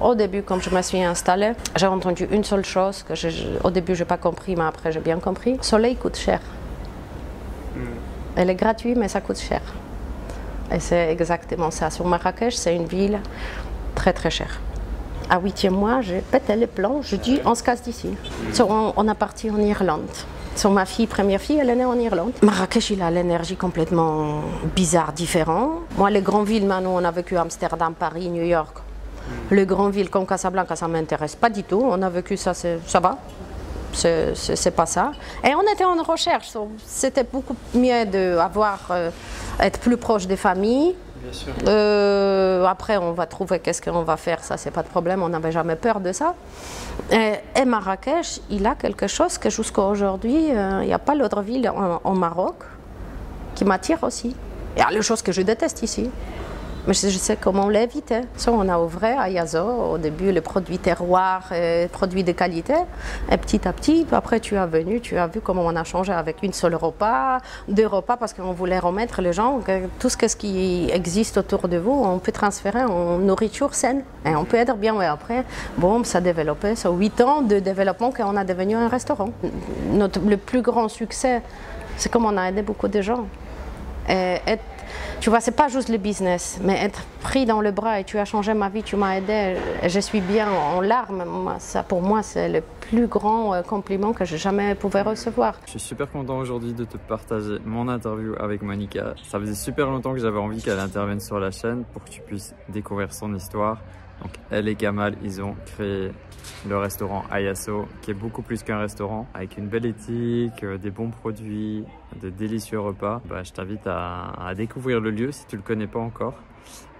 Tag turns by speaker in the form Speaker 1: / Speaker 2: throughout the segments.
Speaker 1: Au début, quand je me suis installée, j'ai entendu une seule chose que au début, je n'ai pas compris, mais après, j'ai bien compris. Le soleil coûte cher. Elle est gratuite, mais ça coûte cher. Et c'est exactement ça. Sur Marrakech, c'est une ville très très chère. À 8e mois, j'ai pété les plombs, je dis on se casse d'ici. On a parti en Irlande. Sur ma fille, première fille, elle est née en Irlande. Marrakech, il a l'énergie complètement bizarre, différente. Moi, les grandes villes, maintenant, on a vécu Amsterdam, Paris, New York. Les grandes villes comme Casablanca, ça ne m'intéresse pas du tout. On a vécu ça, ça va. C'est pas ça. Et on était en recherche. C'était beaucoup mieux d'être plus proche des familles.
Speaker 2: Bien sûr.
Speaker 1: Après, on va trouver qu'est-ce qu'on va faire, ça, c'est pas de problème, on n'avait jamais peur de ça. Et Marrakech, il a quelque chose que jusqu'à aujourd'hui, il n'y a pas l'autre ville en Maroc qui m'attire aussi. Il y a les choses que je déteste ici. Mais je sais comment l'éviter. On a ouvert à Yazo, au début, les produits terroirs, les produits de qualité. Et petit à petit, après tu as vu comment on a changé avec une seule repas, 2 repas, parce qu'on voulait remettre les gens, tout ce qui existe autour de vous, on peut transférer en nourriture saine. Et on peut être bien. Et après, bon, ça a développé, c'est 8 ans de développement qu'on a devenu un restaurant. Le plus grand succès, c'est comme on a aidé beaucoup de gens. Tu vois, c'est pas juste le business, mais être pris dans le bras et tu as changé ma vie, tu m'as aidé, je suis bien en larmes. Ça, pour moi, c'est le plus grand compliment que j'ai jamais pu recevoir.
Speaker 2: Je suis super content aujourd'hui de te partager mon interview avec Monica. Ça faisait super longtemps que j'avais envie qu'elle intervienne sur la chaîne pour que tu puisses découvrir son histoire. Donc, elle et Kamal, ils ont créé le restaurant Ayaso, qui est beaucoup plus qu'un restaurant, avec une belle éthique, des bons produits, de délicieux repas. Je t'invite à découvrir le lieu si tu ne le connais pas encore.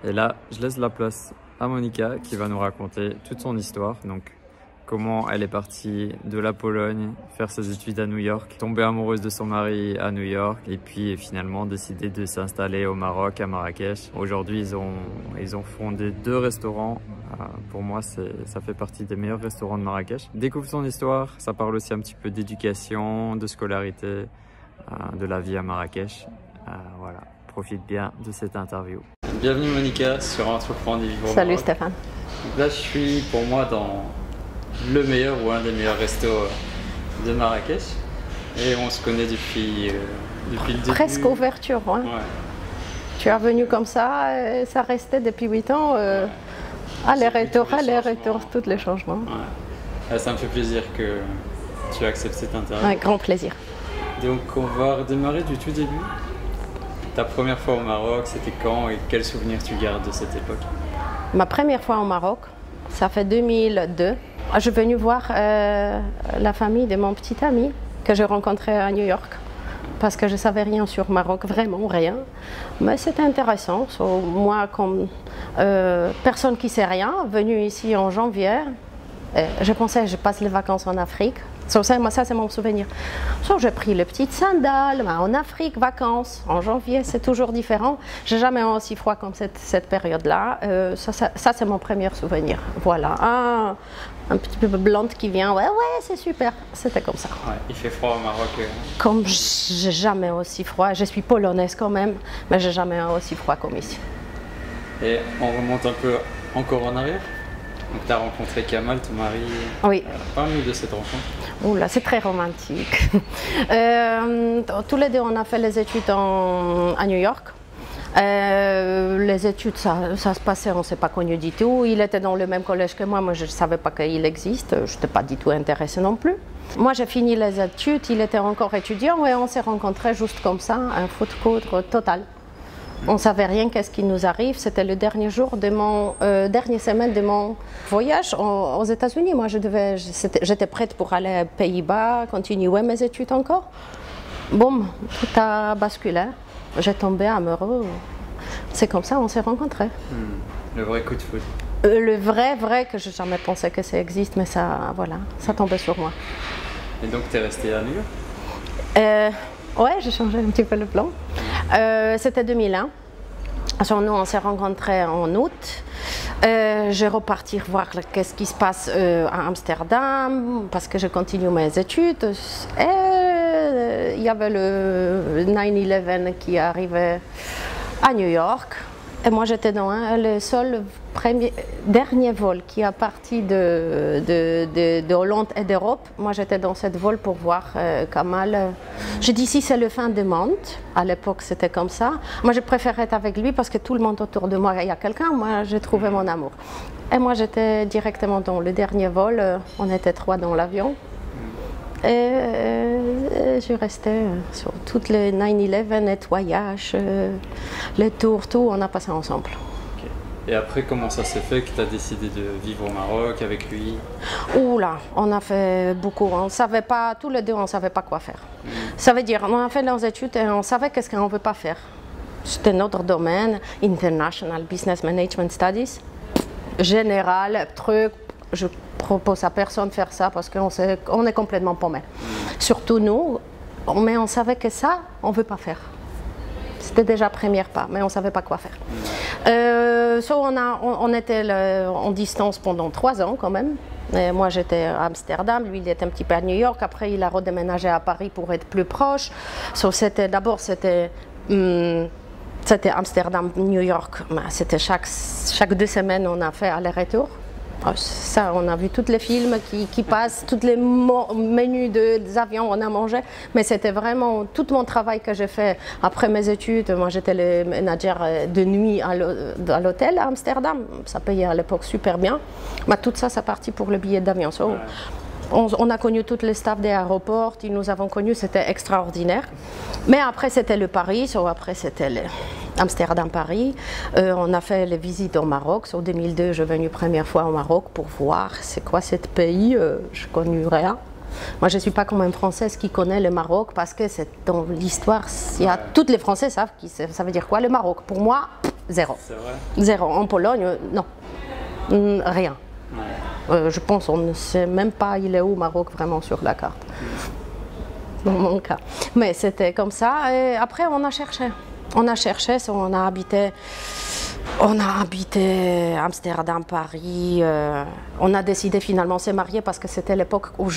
Speaker 2: Et là, je laisse la place à Monica qui va nous raconter toute son histoire. Donc, comment elle est partie de la Pologne, faire ses études à New York, tomber amoureuse de son mari à New York et puis finalement décider de s'installer au Maroc, à Marrakech. Aujourd'hui, ils ont fondé 2 restaurants. Pour moi, ça fait partie des meilleurs restaurants de Marrakech. Découvre son histoire, ça parle aussi un petit peu d'éducation, de scolarité, de la vie à Marrakech. Voilà, profite bien de cette interview. Bienvenue Monica sur Entreprendre et Vivre au Maroc.
Speaker 1: Salut Stéphane.
Speaker 2: Donc là, je suis pour moi dans le meilleur ou un des meilleurs restos de Marrakech et on se connaît depuis le début.
Speaker 1: Presque ouverture, hein.
Speaker 2: Ouais.
Speaker 1: Tu es venu comme ça, et ça restait depuis 8 ans, aller-retour, tous les changements.
Speaker 2: Ouais. Ça me fait plaisir que tu acceptes cette interview.
Speaker 1: Un grand plaisir.
Speaker 2: Donc on va redémarrer du tout début. Ta première fois au Maroc, c'était quand et quels souvenirs tu gardes de cette époque?
Speaker 1: Ma première fois au Maroc, ça fait 2002. Je suis venue voir la famille de mon petit ami que j'ai rencontré à New York parce que je ne savais rien sur Maroc, vraiment rien. Mais c'était intéressant. Moi, comme personne qui ne sait rien, venue ici en janvier, je pensais que je passe les vacances en Afrique. Ça, c'est mon souvenir. J'ai pris les petites sandales, en Afrique, vacances, en janvier, c'est toujours différent. J'ai jamais eu aussi froid comme cette période-là. Ça c'est mon premier souvenir. Voilà, un petit peu blonde qui vient, ouais, c'est super. C'était comme ça.
Speaker 2: Ouais, il fait froid au Maroc.
Speaker 1: Comme j'ai jamais eu aussi froid. Je suis polonaise quand même, mais j'ai jamais eu aussi froid comme ici.
Speaker 2: Et on remonte un peu encore en arrière. Donc tu as rencontré Kamal, ton mari.
Speaker 1: Oui.
Speaker 2: Parle-nous de cette rencontre.
Speaker 1: Oula, c'est très romantique. Tous les deux, on a fait les études à New York. Les études, ça se passait, on ne s'est pas connus du tout. Il était dans le même collège que moi, je ne savais pas qu'il existe. Je n'étais pas du tout intéressée non plus. Moi, j'ai fini les études, il était encore étudiant et on s'est rencontrés juste comme ça, un coup de foudre total. On ne savait rien qu'est-ce qui nous arrive. C'était le dernier jour de dernière semaine de mon voyage aux États-Unis. Moi, j'étais prête pour aller aux Pays-Bas, continuer mes études encore. Bon, tout a basculé. J'ai tombé amoureux. C'est comme ça, on s'est rencontrés.
Speaker 2: Le vrai coup de foudre.
Speaker 1: Le vrai que je n'ai jamais pensé que ça existe, mais ça, voilà, ça tombait sur moi.
Speaker 2: Et donc, tu es restée à New York?
Speaker 1: Ouais, j'ai changé un petit peu le plan. C'était 2001. Nous, on s'est rencontrés en août. J'ai reparti voir qu'est-ce qui se passe à Amsterdam parce que je continue mes études. Et il y avait le 9/11 qui arrivait à New York. Et moi, j'étais dans le seul dernier vol qui est parti de Hollande et d'Europe. Moi, j'étais dans cette vol pour voir Kamal. Je dis, si c'est le fin du monde, à l'époque, c'était comme ça. Moi, je préférais être avec lui parce que tout le monde autour de moi, il y a quelqu'un. Moi, j'ai trouvé mon amour. Et moi, j'étais directement dans le dernier vol. On était 3 dans l'avion. Et je restais sur toutes les 9/11, nettoyage, les tours, tout, on a passé ensemble.
Speaker 2: Okay. Et après, comment ça s'est fait que tu as décidé de vivre au Maroc avec lui?
Speaker 1: Oula, on a fait beaucoup, on savait pas, tous les deux, on ne savait pas quoi faire. Ça veut dire, on a fait nos études et on savait qu'est-ce qu'on ne veut pas faire. C'était notre domaine, International Business Management Studies, général, truc, je propose à personne de faire ça parce qu'on est complètement paumé. Surtout nous, mais on savait que ça, on ne veut pas faire. C'était déjà premier pas, mais on ne savait pas quoi faire. On était en distance pendant 3 ans quand même. Et moi j'étais à Amsterdam, lui il était un petit peu à New York, après il a redéménagé à Paris pour être plus proche. D'abord c'était Amsterdam, New York, c'était chaque 2 semaines on a fait aller-retour. Ça, on a vu tous les films qui passent, tous les menus des avions, on a mangé. Mais c'était vraiment tout mon travail que j'ai fait après mes études. Moi, j'étais le manager de nuit à l'hôtel à Amsterdam. Ça payait à l'époque super bien. Mais tout ça, c'est parti pour le billet d'avion. So, on a connu tous les staffs des aéroports, nous avons connu, c'était extraordinaire. Mais après, c'était le Paris, après, c'était Amsterdam-Paris. On a fait les visites au Maroc. En 2002, je suis venue première fois au Maroc pour voir c'est quoi ce pays. Je ne connais rien. Moi, je ne suis pas comme une Française qui connaît le Maroc parce que c'est dans l'histoire. Toutes les Français savent ça veut dire quoi le Maroc. Pour moi, zéro.
Speaker 2: C'est vrai?
Speaker 1: Zéro. En Pologne, non. Rien. Je pense qu'on ne sait même pas il est où Maroc vraiment sur la carte. Dans mon cas. Mais c'était comme ça. Et après, on a cherché. On a habité Amsterdam, Paris. On a décidé finalement de se marier parce que c'était l'époque où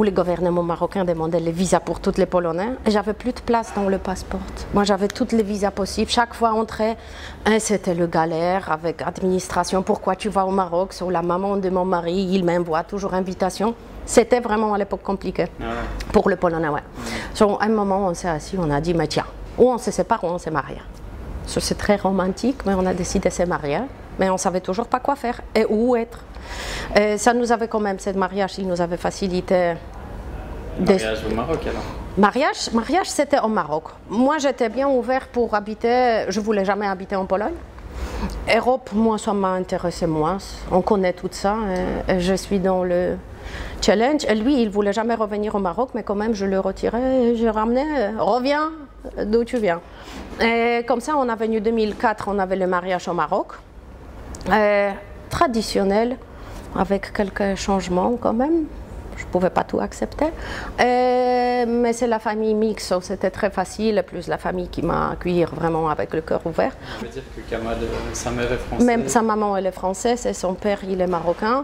Speaker 1: le gouvernement marocain demandait les visas pour tous les Polonais. Et j'avais plus de place dans le passeport. Moi, j'avais toutes les visas possibles. Chaque fois entrer, c'était le galère avec l'administration. Pourquoi tu vas au Maroc? Sur la maman de mon mari, il m'envoie toujours invitation. C'était vraiment à l'époque compliqué pour le Polonais. Ouais. Sur un moment, on s'est assis, on a dit, mais tiens, ou on se sépare ou on se marie. C'est très romantique, mais on a décidé de se marier. Mais on ne savait toujours pas quoi faire et où être. Et ça nous avait quand même, ce mariage, il nous avait facilité.
Speaker 2: Mariage au Maroc alors?
Speaker 1: Mariage c'était au Maroc. Moi j'étais bien ouvert pour habiter, je ne voulais jamais habiter en Pologne. Europe, moi ça m'a intéressé moins. On connaît tout ça. Et je suis dans le challenge. Et lui, il ne voulait jamais revenir au Maroc, mais quand même je le retirais, je ramenais, reviens d'où tu viens. Et comme ça, on est venu en 2004, on avait le mariage au Maroc. Traditionnel, avec quelques changements quand même. Je ne pouvais pas tout accepter. Mais c'est la famille mixte, c'était très facile, plus la famille qui m'a accueilli vraiment avec le cœur ouvert.
Speaker 2: Ça veut dire que Kamal, sa mère est française?
Speaker 1: Même sa maman, elle est française et son père, il est marocain.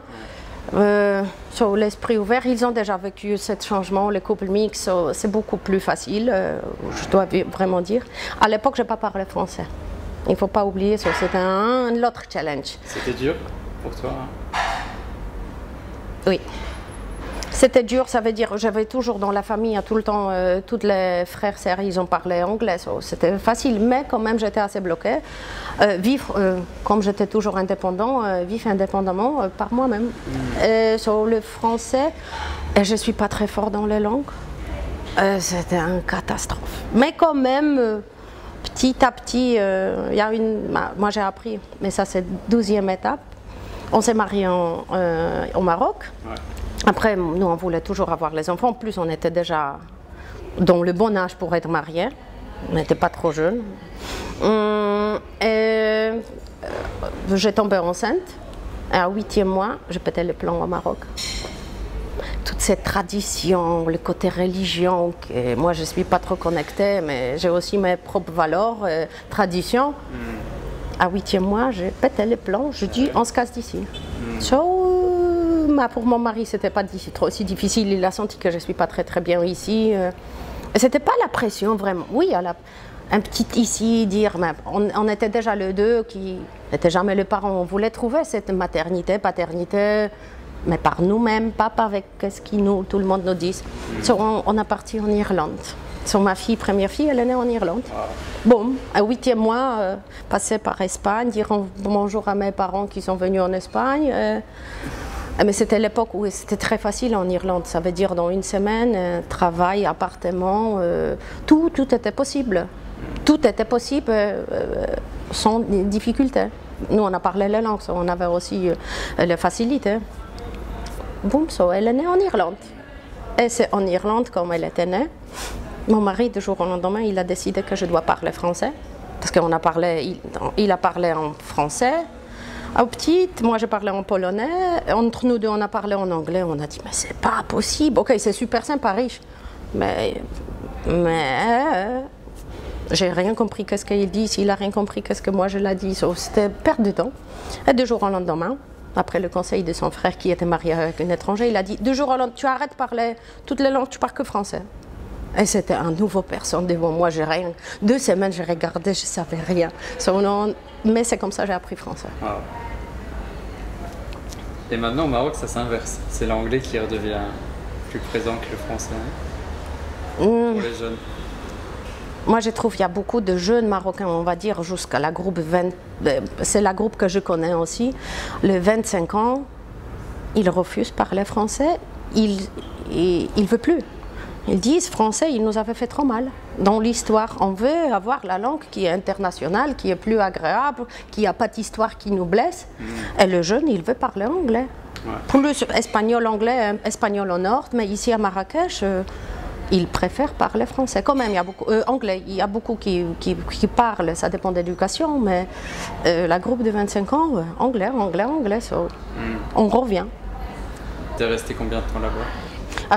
Speaker 1: Sur l'esprit ouvert, ils ont déjà vécu ce changement, le couple mixte, c'est beaucoup plus facile, je dois vraiment dire. À l'époque, je n'ai pas parlé français. Il ne faut pas oublier, c'était un autre challenge.
Speaker 2: C'était dur pour toi?
Speaker 1: Oui. C'était dur, ça veut dire j'avais toujours dans la famille, tout le temps, tous les frères, sœurs, ils ont parlé anglais, c'était facile, mais quand même j'étais assez bloquée. Vivre, comme j'étais toujours indépendant, vivre indépendamment par moi-même. Sur le français, et je ne suis pas très fort dans les langues, c'était une catastrophe. Mais quand même, petit à petit, moi j'ai appris, mais ça c'est 12e étape. On s'est mariés au Maroc. Ouais. Après, nous, on voulait toujours avoir les enfants. En plus, on était déjà dans le bon âge pour être mariés. On n'était pas trop jeunes. J'ai tombé enceinte. Et à 8e mois, je pétais les plombs au Maroc. Toutes ces traditions, le côté religion, que moi, je ne suis pas trop connectée, mais j'ai aussi mes propres valeurs, traditions. À 8e mois, j'ai pété les plombs. Je dis, on se casse d'ici. Pour mon mari, c'était pas aussi difficile. Il a senti que je suis pas très bien ici. C'était pas la pression vraiment. Oui, un petit ici, dire, mais on était déjà les deux qui n'étaient jamais les parents. On voulait trouver cette maternité, paternité, mais par nous-mêmes, pas avec ce que tout le monde nous dit. On est parti en Irlande. Ma fille, première fille, elle est née en Irlande. Bon, un 8e mois, passé par Espagne, dire bonjour à mes parents qui sont venus en Espagne. Mais c'était l'époque où c'était très facile en Irlande. Ça veut dire dans une semaine, travail, appartement, tout était possible. Tout était possible sans difficulté. Nous, on a parlé les langues, on avait aussi les facilités. Boum, elle est née en Irlande. Et c'est en Irlande, comme elle était née, mon mari, du jour au lendemain, il a décidé que je dois parler français. Parce qu'il a parlé en français. Au petit, moi je parlais en polonais. Entre nous deux, on a parlé en anglais. On a dit, mais c'est pas possible. Ok, c'est super sympa, riche. Mais j'ai rien compris qu'est-ce qu'il dit. S'il a rien compris qu'est-ce que moi je l'ai dit. C'était perte de temps. Et du jour au lendemain, après le conseil de son frère qui était marié avec une étrangère, il a dit, du jour au lendemain, tu arrêtes de parler toutes les langues, tu parles que français. Et c'était un nouveau personne devant moi. 2 semaines, j'ai regardé, je ne savais rien. Mais c'est comme ça que j'ai appris français. Wow.
Speaker 2: Et maintenant au Maroc, ça s'inverse. C'est l'anglais qui redevient plus présent que le français pour les jeunes.
Speaker 1: Moi, je trouve qu'il y a beaucoup de jeunes Marocains, on va dire, jusqu'à la groupe 20. C'est la groupe que je connais aussi. Les 25 ans, ils refusent de parler français. Ils ne veulent plus. Ils disent français, il nous avait fait trop mal. Dans l'histoire, on veut avoir la langue qui est internationale, qui est plus agréable, qui n'a pas d'histoire qui nous blesse. Et le jeune, il veut parler anglais. Ouais. Plus espagnol, anglais, espagnol au nord, mais ici à Marrakech, il préfère parler français. Quand même, il y a beaucoup anglais, il y a beaucoup qui parlent, ça dépend de l'éducation, mais la groupe de 25 ans, anglais, on revient.
Speaker 2: Tu es resté combien de temps là-bas?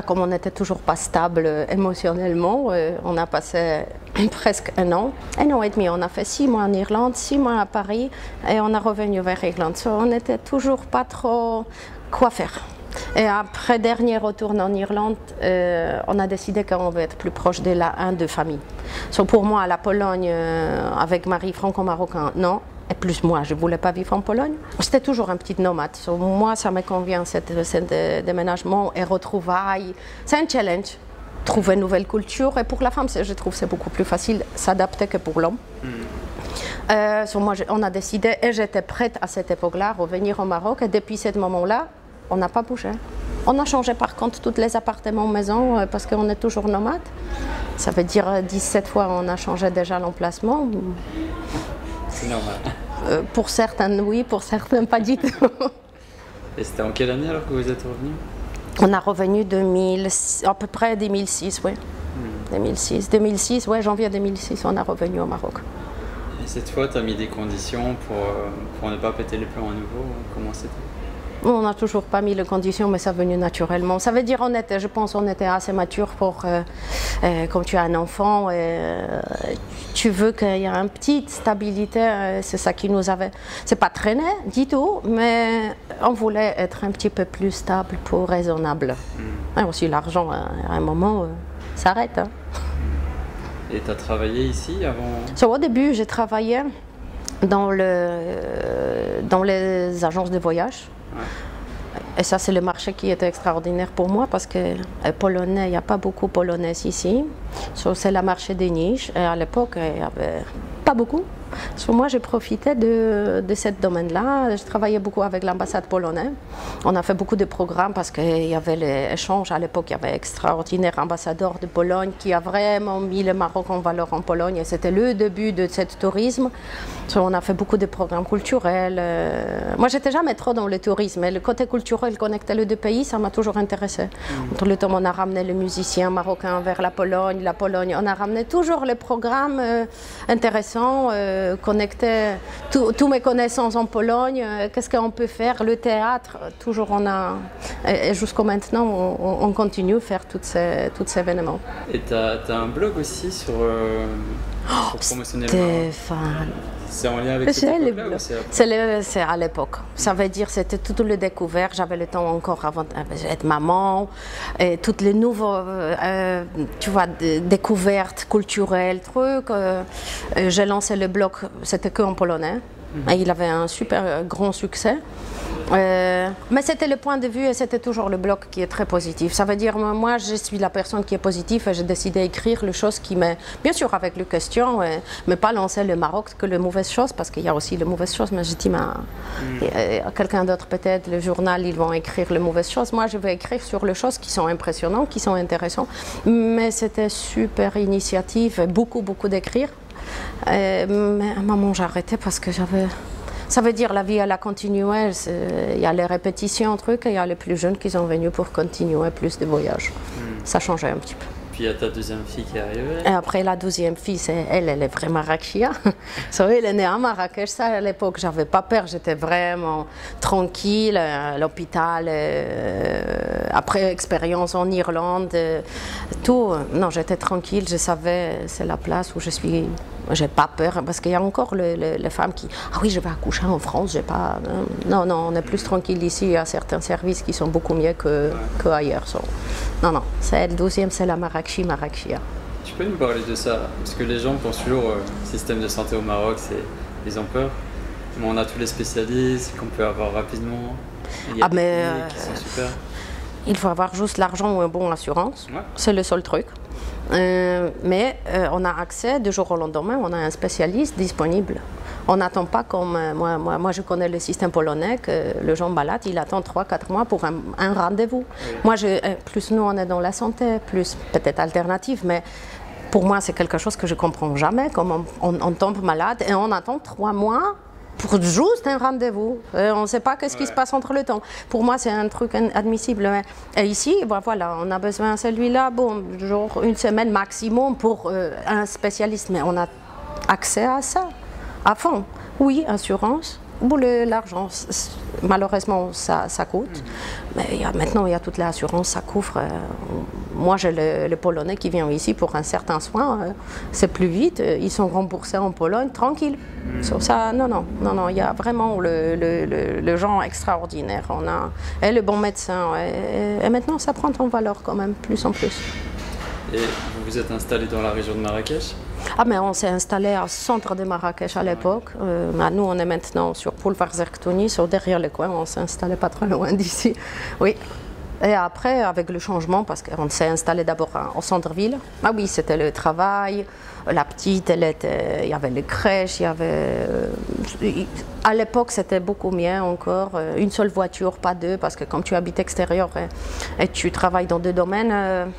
Speaker 1: Comme on n'était toujours pas stable émotionnellement, on a passé presque 1 an et demi. On a fait 6 mois en Irlande, 6 mois à Paris et on est revenu vers l'Irlande. On n'était toujours pas trop quoi faire. Et après dernier retour en Irlande, on a décidé qu'on veut être plus proche de la famille. Pour moi, la Pologne, avec mari franco-marocain, non. Et plus moi, je ne voulais pas vivre en Pologne. J'étais toujours un petit nomade. Moi, ça me convient, ce déménagement et retrouvailles. C'est un challenge, trouver une nouvelle culture. Et pour la femme, je trouve que c'est beaucoup plus facile s'adapter que pour l'homme. Moi, on a décidé, et j'étais prête à cette époque-là, à revenir au Maroc. Et depuis ce moment-là, on n'a pas bougé. On a changé par contre tous les appartements, maisons, parce qu'on est toujours nomade. Ça veut dire 17 fois on a changé déjà l'emplacement.
Speaker 2: C'est normal.
Speaker 1: Pour certains, oui, pour certains, pas du tout.
Speaker 2: Et c'était en quelle année alors que vous êtes revenu?
Speaker 1: On a revenu à peu près 2006, oui. 2006, ouais, janvier 2006, on a revenu au Maroc.
Speaker 2: Et cette fois, tu as mis des conditions pour ne pas péter les plombs à nouveau? Comment c'était?
Speaker 1: On n'a toujours pas mis les conditions, mais ça est venu naturellement. Ça veut dire je pense qu'on était assez mature pour, quand tu as un enfant, tu veux qu'il y ait une petite stabilité, c'est ça qui nous avait... C'est pas traîné du tout, mais on voulait être un petit peu plus stable pour raisonnable. Et aussi l'argent, à un moment, s'arrête. Hein.
Speaker 2: Et tu as travaillé ici avant?
Speaker 1: Au début, j'ai travaillé dans les agences de voyage. Ouais. Et ça, c'est le marché qui était extraordinaire pour moi parce que polonais, il n'y a pas beaucoup de polonais ici. C'est le marché des niches. Et à l'époque, il n'y avait pas beaucoup. Moi, j'ai profité de ce domaine-là. Je travaillais beaucoup avec l'ambassade polonaise. On a fait beaucoup de programmes parce qu'il y avait les échanges. À l'époque, il y avait extraordinaire ambassadeur de Pologne qui a vraiment mis le Maroc en valeur en Pologne. Et c'était le début de ce tourisme. On a fait beaucoup de programmes culturels. Moi, j'étais jamais trop dans le tourisme. Mais le côté culturel, connecter les deux pays, ça m'a toujours intéressé. Entre le temps, on a ramené les musiciens marocains vers la Pologne. On a ramené toujours les programmes intéressants. Connecter toutes mes connaissances en Pologne, qu'est-ce qu'on peut faire, le théâtre, toujours on a, et jusqu'à maintenant on continue à faire tous ces événements.
Speaker 2: Et tu as un blog aussi pour promotionner le Maroc. C'est en lien avec cette époque-là ou c'est après?
Speaker 1: C'est à l'époque. Ça veut dire c'était tout le découvert. J'avais le temps encore avant d'être maman. Et toutes les nouveaux, tu vois, découvertes culturelles, trucs. J'ai lancé le blog, c'était que en polonais. Et il avait un super grand succès. Mais c'était le point de vue et c'était toujours le blog qui est très positif. Ça veut dire, moi, je suis la personne qui est positive et j'ai décidé d'écrire les choses qui me... Bien sûr, avec les questions, mais pas lancer le Maroc que les mauvaises choses, parce qu'il y a aussi les mauvaises choses. Mais je dis, quelqu'un d'autre peut-être, le journal, ils vont écrire les mauvaises choses. Moi, je vais écrire sur les choses qui sont impressionnantes, qui sont intéressantes. Mais c'était super initiative, beaucoup d'écrire. Mais à un moment, j'ai arrêté parce que j'avais... Ça veut dire la vie, elle a continué. Il y a les répétitions, trucs, et il y a les plus jeunes qui sont venus pour continuer plus de voyages. Ça changeait un petit peu.
Speaker 2: Puis il y a ta deuxième fille qui est arrivée.
Speaker 1: Et après, la deuxième fille, elle est vraie Marrakechia. Vous savez, elle est née à Marrakech. Ça, à l'époque, j'avais pas peur. J'étais vraiment tranquille à l'hôpital. Après, expérience en Irlande, tout. Non, j'étais tranquille. Je savais, c'est la place où je suis. J'ai pas peur, parce qu'il y a encore les femmes qui... Ah oui, je vais accoucher en France, j'ai pas... Non, on est plus tranquille ici, il y a certains services qui sont beaucoup mieux qu'ailleurs. Non, c'est le 12e, c'est la Marrakechia.
Speaker 2: Tu peux nous parler de ça? Parce que les gens pensent toujours système de santé au Maroc, ils ont peur. Mais on a tous les spécialistes qu'on peut avoir rapidement. Il y a des cliniques qui sont super.
Speaker 1: Il faut avoir juste l'argent ou une bonne assurance, c'est le seul truc. Mais on a accès du jour au lendemain, on a un spécialiste disponible. On n'attend pas comme moi je connais le système polonais, que le gens malade, il attend 3-4 mois pour un rendez-vous. Oui. Moi, plus nous on est dans la santé, plus peut-être alternative, mais pour moi c'est quelque chose que je ne comprends jamais, comme on tombe malade et on attend 3 mois pour juste un rendez-vous. On ne sait pas ce qui se passe entre le temps. Pour moi, c'est un truc admissible. Et ici, voilà, on a besoin de celui-là, genre 1 semaine maximum pour un spécialiste. Mais on a accès à ça, à fond. Oui, assurance. L'argent, malheureusement, ça coûte. Mais maintenant, il y a toute l'assurance, ça couvre. Moi, j'ai le Polonais qui vient ici pour un certain soin. C'est plus vite. Ils sont remboursés en Pologne, tranquille. Sur ça, non. Il y a vraiment le genre extraordinaire. Et le bon médecin. Et maintenant, ça prend en valeur quand même, plus en plus.
Speaker 2: Et vous vous êtes installé dans la région de Marrakech?
Speaker 1: Ah, mais on s'est installé au centre de Marrakech à l'époque. Nous, on est maintenant sur Boulevard Zerktouni, sur derrière le coin. On s'est installé pas très loin d'ici. Oui. Et après, avec le changement, parce qu'on s'est installé d'abord au centre-ville. Ah oui, c'était le travail. La petite, il y avait les crèches, il y avait... À l'époque, c'était beaucoup mieux encore. Une seule voiture, pas deux, parce que comme tu habites extérieur et tu travailles dans 2 domaines...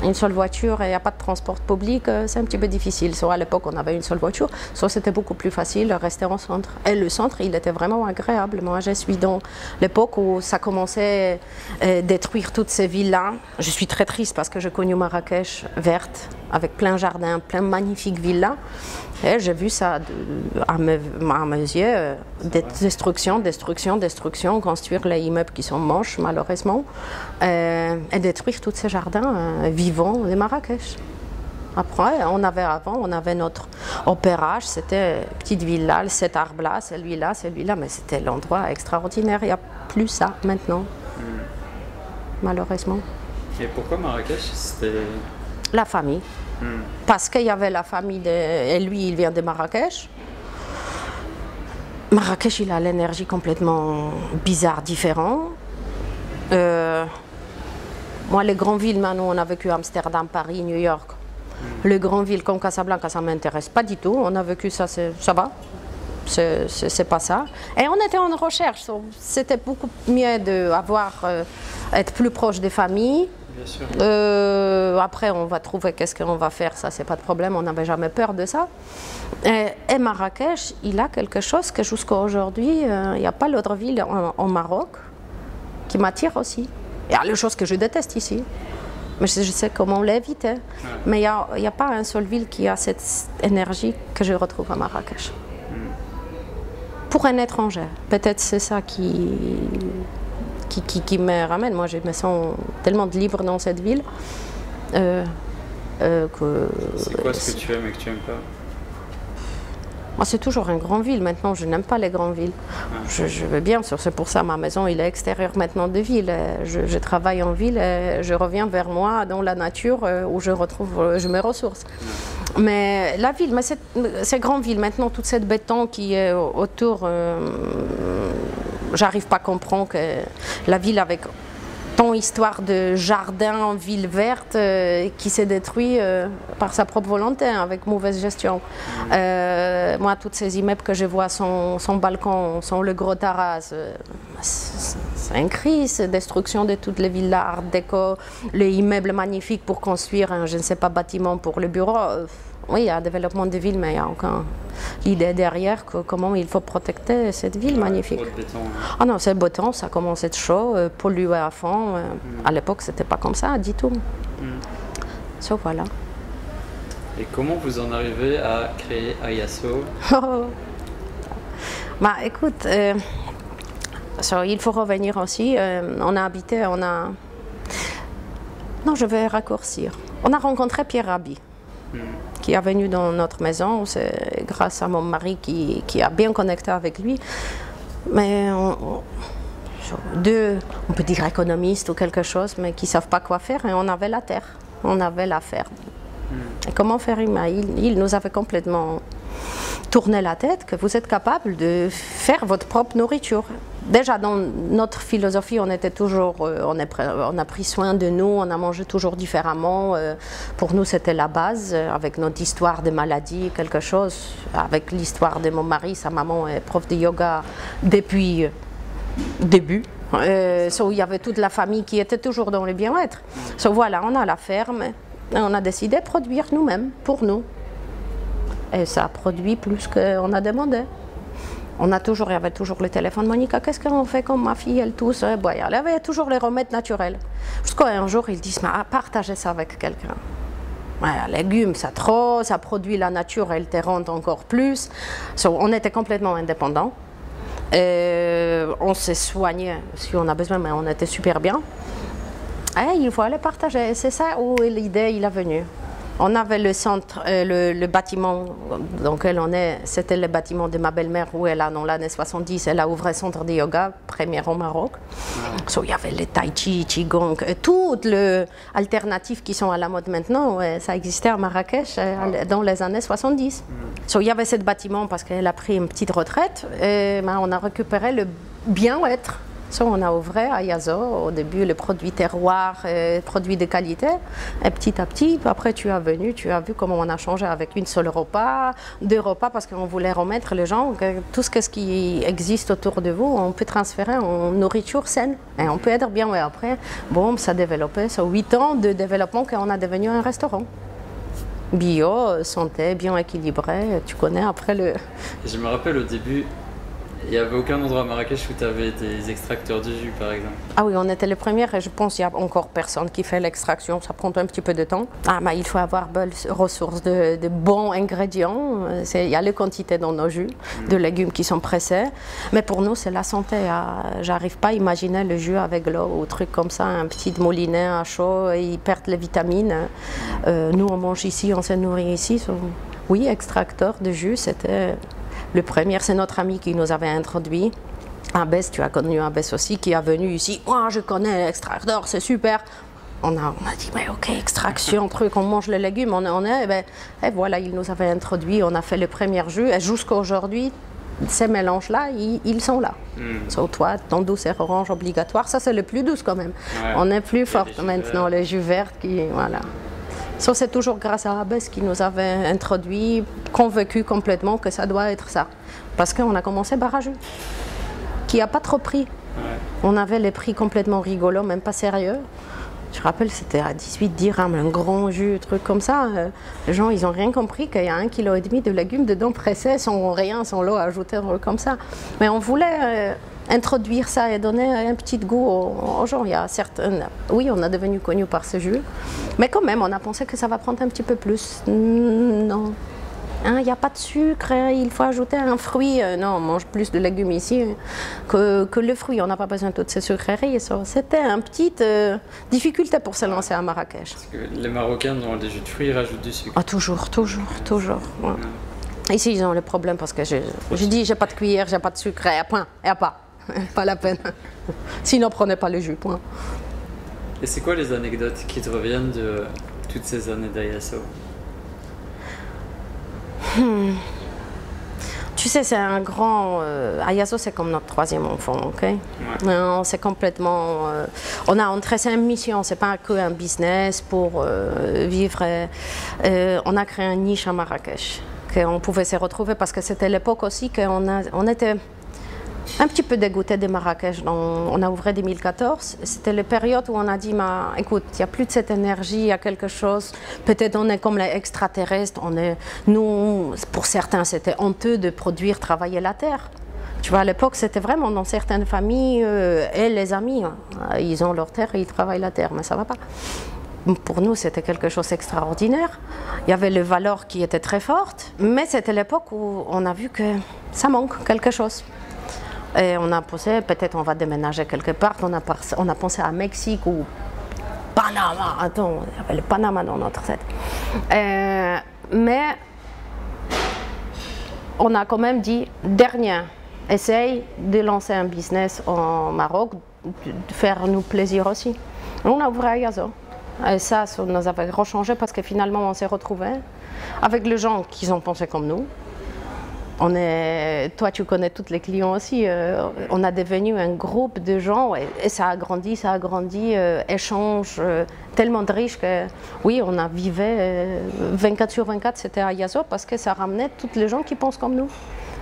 Speaker 1: Une seule voiture et il n'y a pas de transport public, c'est un petit peu difficile. Soit à l'époque, on avait une seule voiture, soit c'était beaucoup plus facile de rester au centre. Et le centre, il était vraiment agréable. Moi, je suis dans l'époque où ça commençait à détruire toutes ces villes-là. Je suis très triste parce que j'ai connu Marrakech verte, avec plein de jardins, plein de magnifiques villas. Et j'ai vu ça à mes yeux, destruction, construire les immeubles qui sont moches, malheureusement, et détruire tous ces jardins vivants de Marrakech. Après, on avait notre opérage, c'était une petite villa, cet arbre-là, celui-là, mais c'était l'endroit extraordinaire. Il n'y a plus ça maintenant, malheureusement.
Speaker 2: Et pourquoi Marrakech? C'était...
Speaker 1: La famille. Parce qu'il y avait la famille et lui, il vient de Marrakech. Marrakech, il a l'énergie complètement bizarre, différente. Moi, les grandes villes, maintenant, on a vécu Amsterdam, Paris, New York. Les grandes villes comme Casablanca, ça ne m'intéresse pas du tout. On a vécu ça, ça va. C'est pas ça. Et on était en recherche. C'était beaucoup mieux d'être plus proche des familles. Après, on va trouver qu'est-ce qu'on va faire, ça c'est pas de problème, on n'avait jamais peur de ça. Et Marrakech, il a quelque chose que jusqu'à aujourd'hui, il n'y a pas l'autre ville en Maroc qui m'attire aussi. Il y a les choses que je déteste ici, mais je sais comment l'éviter. Mais il n'y a pas une seule ville qui a cette énergie que je retrouve à Marrakech. Pour un étranger, peut-être c'est ça qui me ramène. Moi, je me sens tellement libre dans cette ville que...
Speaker 2: C'est quoi ce que tu aimes et que tu n'aimes pas?
Speaker 1: Moi, c'est toujours une grande ville. Maintenant, je n'aime pas les grandes villes. Je veux bien, c'est pour ça ma maison, il est extérieure maintenant de ville. Je travaille en ville et je reviens vers moi dans la nature où je me ressource. Mais la ville, mais ces grandes villes, maintenant, toute cette béton qui est autour, j'arrive pas à comprendre que la ville avec tant histoire de jardin en ville verte qui s'est détruit par sa propre volonté, avec mauvaise gestion. Moi, tous ces immeubles que je vois, son balcon, le gros terrasse, c'est un cri, c'est destruction de toutes les villas art déco, les immeubles magnifiques pour construire un, je ne sais pas, bâtiment pour le bureau. Oui, il y a un développement de ville, mais il y a encore l'idée derrière comment il faut protéger cette ville magnifique. Ah non, c'est le beau temps, ça commence à être chaud, pollué à fond. À l'époque, c'était pas comme ça du tout. So, voilà.
Speaker 2: Et comment vous en arrivez à créer Ayaso?
Speaker 1: Bah écoute, il faut revenir aussi. On a habité, Non, je vais raccourcir. On a rencontré Pierre Rabhi. Qui est venu dans notre maison, c'est grâce à mon mari qui a bien connecté avec lui. Mais on peut dire économistes ou quelque chose, mais qui ne savent pas quoi faire, et on avait la terre, on avait la ferme. Et comment faire? Il nous avait complètement tourné la tête que vous êtes capable de faire votre propre nourriture. Déjà, dans notre philosophie, on était toujours, on a pris soin de nous, on a mangé toujours différemment. Pour nous, c'était la base, avec notre histoire de maladie, quelque chose. Avec l'histoire de mon mari, sa maman est prof de yoga depuis le début. Il y avait toute la famille qui était toujours dans le bien-être. Voilà, on a la ferme, et on a décidé de produire nous-mêmes, pour nous. Et ça a produit plus qu'on a demandé. Il y avait toujours le téléphone. Monica, qu'est-ce qu'on fait comme ma fille, elle tousse? Il y avait toujours les remèdes naturels. Jusqu'à un jour, ils disent, partagez ça avec quelqu'un. Légumes, ça produit la nature, elle te rend encore plus. On était complètement indépendants. On s'est soigné si on a besoin, mais on était super bien. Et il faut aller partager. C'est ça où l'idée est venue. On avait le centre, le bâtiment dans lequel on est, c'était le bâtiment de ma belle-mère où elle a, dans l'année 70, elle a ouvert un centre de yoga, premier au Maroc. Il y avait le tai chi, qigong, toutes les alternatives qui sont à la mode maintenant, ça existait à Marrakech dans les années 70. Il y avait ce bâtiment parce qu'elle a pris une petite retraite et on a récupéré le bien-être. On a ouvert à Ayaso, au début les produits terroirs, produits de qualité, et petit à petit, après tu as vu comment on a changé avec une seule repas, 2 repas, parce qu'on voulait remettre les gens, que tout ce qui existe autour de vous, on peut transférer en nourriture saine, et on peut être bien, et après, bon, ça a développé, 8 ans de développement qu'on a devenu un restaurant. Bio, santé, bien équilibré, tu connais après le...
Speaker 2: Je me rappelle au début, il n'y avait aucun endroit à Marrakech où tu avais des extracteurs de jus, par exemple.
Speaker 1: Ah oui, on était les premiers et je pense qu'il n'y a encore personne qui fait l'extraction. Ça prend un petit peu de temps. Il faut avoir bonne ressources de bons ingrédients. Il y a les quantités dans nos jus, de légumes qui sont pressés. Mais pour nous, c'est la santé. J'arrive pas à imaginer le jus avec l'eau ou truc comme ça, un petit moulinet à chaud, ils perdent les vitamines. Nous, on mange ici, on se nourrit ici. Oui, extracteur de jus, c'était... Le premier, c'est notre ami qui nous avait introduit. Abbès, tu as connu Abbès aussi, qui est venu ici. Moi, je connais l'extracteur, c'est super. On a dit, mais ok, extraction, truc, on mange les légumes, et voilà, il nous avait introduit, on a fait le premier jus, et jusqu'à aujourd'hui, ces mélanges-là, ils sont là. Toi, ton douce et orange obligatoire, ça c'est le plus douce quand même. Ouais. On est plus fort maintenant, le jus vert qui, voilà. C'est toujours grâce à Abbès qui nous avait introduit, convaincu complètement que ça doit être ça. Parce qu'on a commencé par un jus qui n'a pas trop pris. Ouais. On avait les prix complètement rigolos, même pas sérieux. Je rappelle, c'était à 18 dirhams, un grand jus, un truc comme ça. Les gens, ils n'ont rien compris qu'il y a 1,5 kg de légumes dedans pressés, sans rien, sans l'eau ajoutée, comme ça. Mais on voulait introduire ça et donner un petit goût aux gens. Il y a certaines... Oui, on a devenu connus par ce jus, mais quand même, on a pensé que ça va prendre un petit peu plus. Non. Il n'y a pas de sucre, il faut ajouter un fruit. Non, on mange plus de légumes ici que le fruit. On n'a pas besoin de toutes ces sucreries. C'était une petite difficulté pour se lancer à Marrakech.
Speaker 2: Parce que les Marocains, dans les jus de fruits, ils rajoutent du sucre.
Speaker 1: Toujours. Ouais. Ici, ils ont le problème parce que je dis, j'ai pas de cuillère, j'ai pas de sucre, et point, et pas. Pas la peine. Sinon, prenez pas le jus, point.
Speaker 2: Et c'est quoi les anecdotes qui te reviennent de toutes ces années d'Ayaso?
Speaker 1: Tu sais, c'est un grand... Ayaso, c'est comme notre troisième enfant, ok? Ouais. C'est complètement... on a entré, c'est une mission, c'est pas que un business pour vivre. On a créé une niche à Marrakech, qu'on pouvait se retrouver parce que c'était l'époque aussi qu'on était un petit peu dégoûté de Marrakech. On a ouvert en 2014. C'était la période où on a dit, écoute, il n'y a plus de cette énergie, il y a quelque chose. Peut-être on est comme les extraterrestres. Nous, pour certains, c'était honteux de produire, travailler la terre. Tu vois, à l'époque, c'était vraiment dans certaines familles, et les amis, ils ont leur terre et ils travaillent la terre, mais ça ne va pas. Pour nous, c'était quelque chose d'extraordinaire. Il y avait les valeurs qui étaient très fortes, mais c'était l'époque où on a vu que ça manque quelque chose. Et on a pensé, peut-être on va déménager quelque part, on a pensé à Mexique ou Panama, attends, il y avait le Panama dans notre tête. Mais on a quand même dit, dernier, essaye de lancer un business au Maroc, de faire nous plaisir aussi. On a ouvert Ayaso. Et ça nous avait rechangé parce que finalement on s'est retrouvés avec les gens qui ont pensé comme nous. Toi, tu connais tous les clients aussi. On a devenu un groupe de gens et ça a grandi, échange tellement de riche que oui, on a vivé 24 sur 24, c'était à Ayaso parce que ça ramenait tous les gens qui pensent comme nous.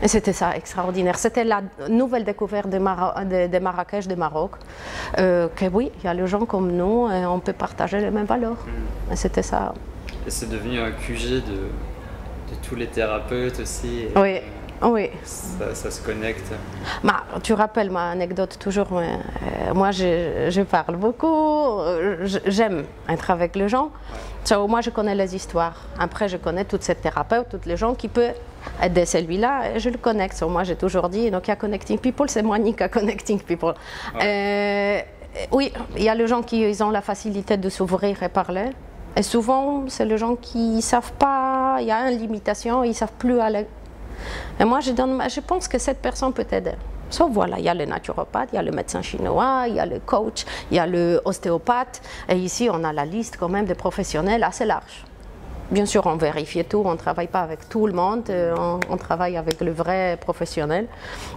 Speaker 1: Et c'était ça, extraordinaire. C'était la nouvelle découverte de Marrakech, de Maroc, que oui, il y a les gens comme nous et on peut partager les mêmes valeurs. Et c'était ça.
Speaker 2: Et c'est devenu un QG de tous les thérapeutes aussi.
Speaker 1: Oui, oui.
Speaker 2: Ça se connecte.
Speaker 1: Tu rappelles ma anecdote toujours. Moi, je parle beaucoup. J'aime être avec les gens. Ouais. Moi, je connais les histoires. Après, je connais toutes ces thérapeutes, tous les gens qui peuvent aider celui-là. Et je le connecte. Moi, j'ai toujours dit, donc il y a Connecting People, c'est moi, Nika, Connecting People. Ouais. Oui, il y a les gens qui ont la facilité de s'ouvrir et parler. Et souvent, c'est les gens qui ne savent pas, il y a une limitation, ils ne savent plus aller. Et moi, je pense que cette personne peut t'aider. Sauf voilà, il y a le naturopathe, il y a le médecin chinois, il y a le coach, il y a le ostéopathe. Et ici, on a la liste quand même de professionnels assez large. Bien sûr, on vérifie tout, on ne travaille pas avec tout le monde, on travaille avec le vrai professionnel.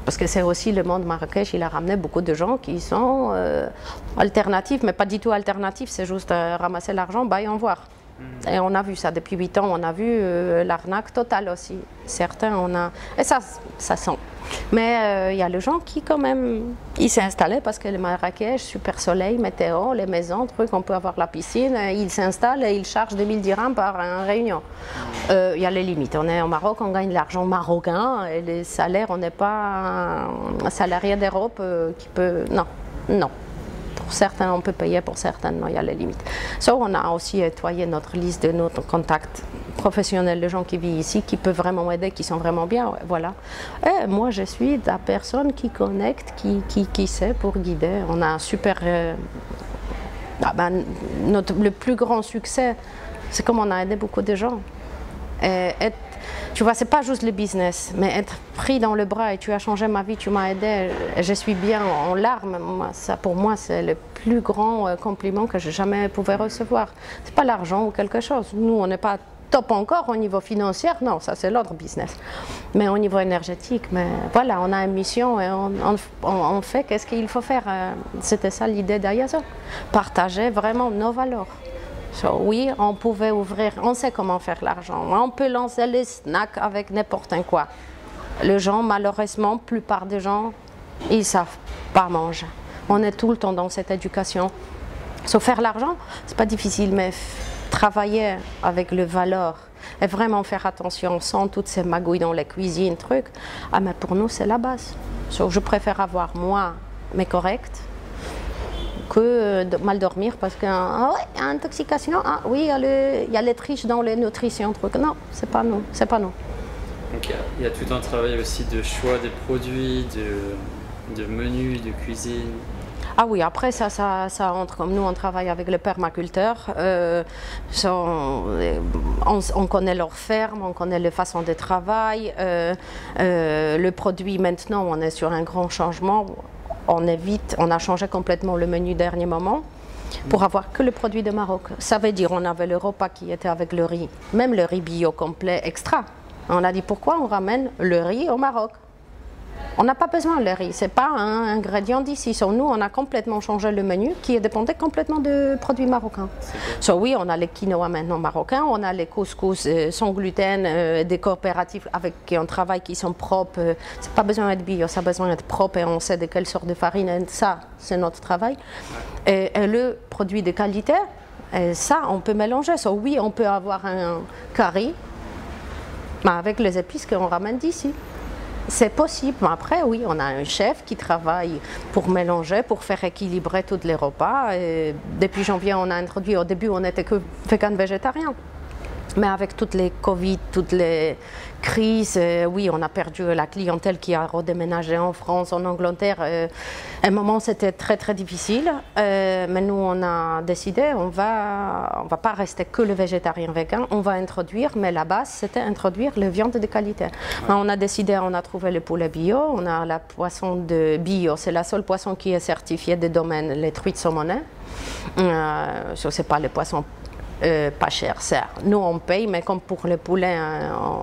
Speaker 1: Parce que c'est aussi le monde Marrakech, il a ramené beaucoup de gens qui sont alternatifs, mais pas du tout alternatifs, c'est juste ramasser l'argent, et en voir. Et on a vu ça depuis 8 ans, on a vu l'arnaque totale aussi. Certains, et ça sent. Mais il y a les gens qui quand même, ils s'installaient parce que le Marrakech, super soleil, météo, les maisons, trucs, on peut avoir la piscine, ils s'installent et ils chargent 2000 dirhams par réunion. Il y a les limites, on est au Maroc, on gagne de l'argent marocain et les salaires, on n'est pas un salarié d'Europe qui peut, non. Pour certains, on peut payer, pour certains, non, il y a les limites. On a aussi nettoyé notre liste de nos contacts professionnels, les gens qui vivent ici, qui peuvent vraiment aider, qui sont vraiment bien, ouais, voilà. Et moi, je suis la personne qui connecte, qui sait pour guider. On a un super... le plus grand succès, c'est comme on a aidé beaucoup de gens. Tu vois, c'est pas juste le business, mais être pris dans le bras et tu as changé ma vie, tu m'as aidé, je suis bien en larmes. Ça, pour moi, c'est le plus grand compliment que j'ai jamais pu recevoir. C'est pas l'argent ou quelque chose. Nous, on n'est pas top encore au niveau financier, non, ça c'est l'autre business. Mais au niveau énergétique, mais voilà, on a une mission et on fait qu'est-ce qu'il faut faire. C'était ça l'idée d'Ayaso, partager vraiment nos valeurs. Oui, on pouvait ouvrir, on sait comment faire l'argent. On peut lancer les snacks avec n'importe quoi. Les gens, malheureusement, la plupart des gens, ils ne savent pas manger. On est tout le temps dans cette éducation. Sauf faire l'argent, c'est pas difficile, mais travailler avec les valeurs et vraiment faire attention sans toutes ces magouilles dans les cuisines, trucs, mais pour nous, c'est la base. Je préfère avoir, moi, mes corrects, que de mal dormir parce qu'il y a intoxication, oui, il y a les triches dans les nutritions, trucs. Non, c'est pas nous, c'est pas nous.
Speaker 2: Donc il y a tout un travail aussi de choix des produits, de menus, de cuisine.
Speaker 1: Ah oui, après ça entre, comme nous on travaille avec les permaculteurs, on connaît leur ferme, on connaît les façons de travail, le produit maintenant on est sur un grand changement, on a changé complètement le menu dernier moment pour avoir que le produit de Maroc. Ça veut dire on avait le repas qui était avec le riz, même le riz bio complet extra. On a dit pourquoi on ramène le riz au Maroc. On n'a pas besoin de riz, ce n'est pas un ingrédient d'ici. Nous, on a complètement changé le menu qui dépendait complètement de produits marocains. Oui, on a les quinoa maintenant marocains, on a les couscous sans gluten, des coopératives avec qui on travaille qui sont propres. C'est pas besoin d'être bio, ça a besoin d'être propre et on sait de quelle sorte de farine. Et ça, c'est notre travail. Et le produit de qualité, ça, on peut mélanger. Oui, on peut avoir un curry, mais avec les épices qu'on ramène d'ici. C'est possible, mais après, oui, on a un chef qui travaille pour mélanger, pour faire équilibrer tous les repas. Et depuis janvier, on a introduit, au début, on n'était que vegan végétarien. Mais avec toutes les Covid, toutes les crises, oui, on a perdu la clientèle qui a redéménagé en France, en Angleterre. À un moment, c'était très, très difficile. Mais nous, on a décidé, on va pas rester que le végétarien vegan, on va introduire, mais la base, c'était introduire les viandes de qualité. Ouais. On a décidé, on a trouvé le poulet bio, on a la poisson de bio, c'est la seule poisson qui est certifiée des domaines, les truites saumonais. C'est pas les poissons pas cher, certes. Nous, on paye, mais comme pour le poulet,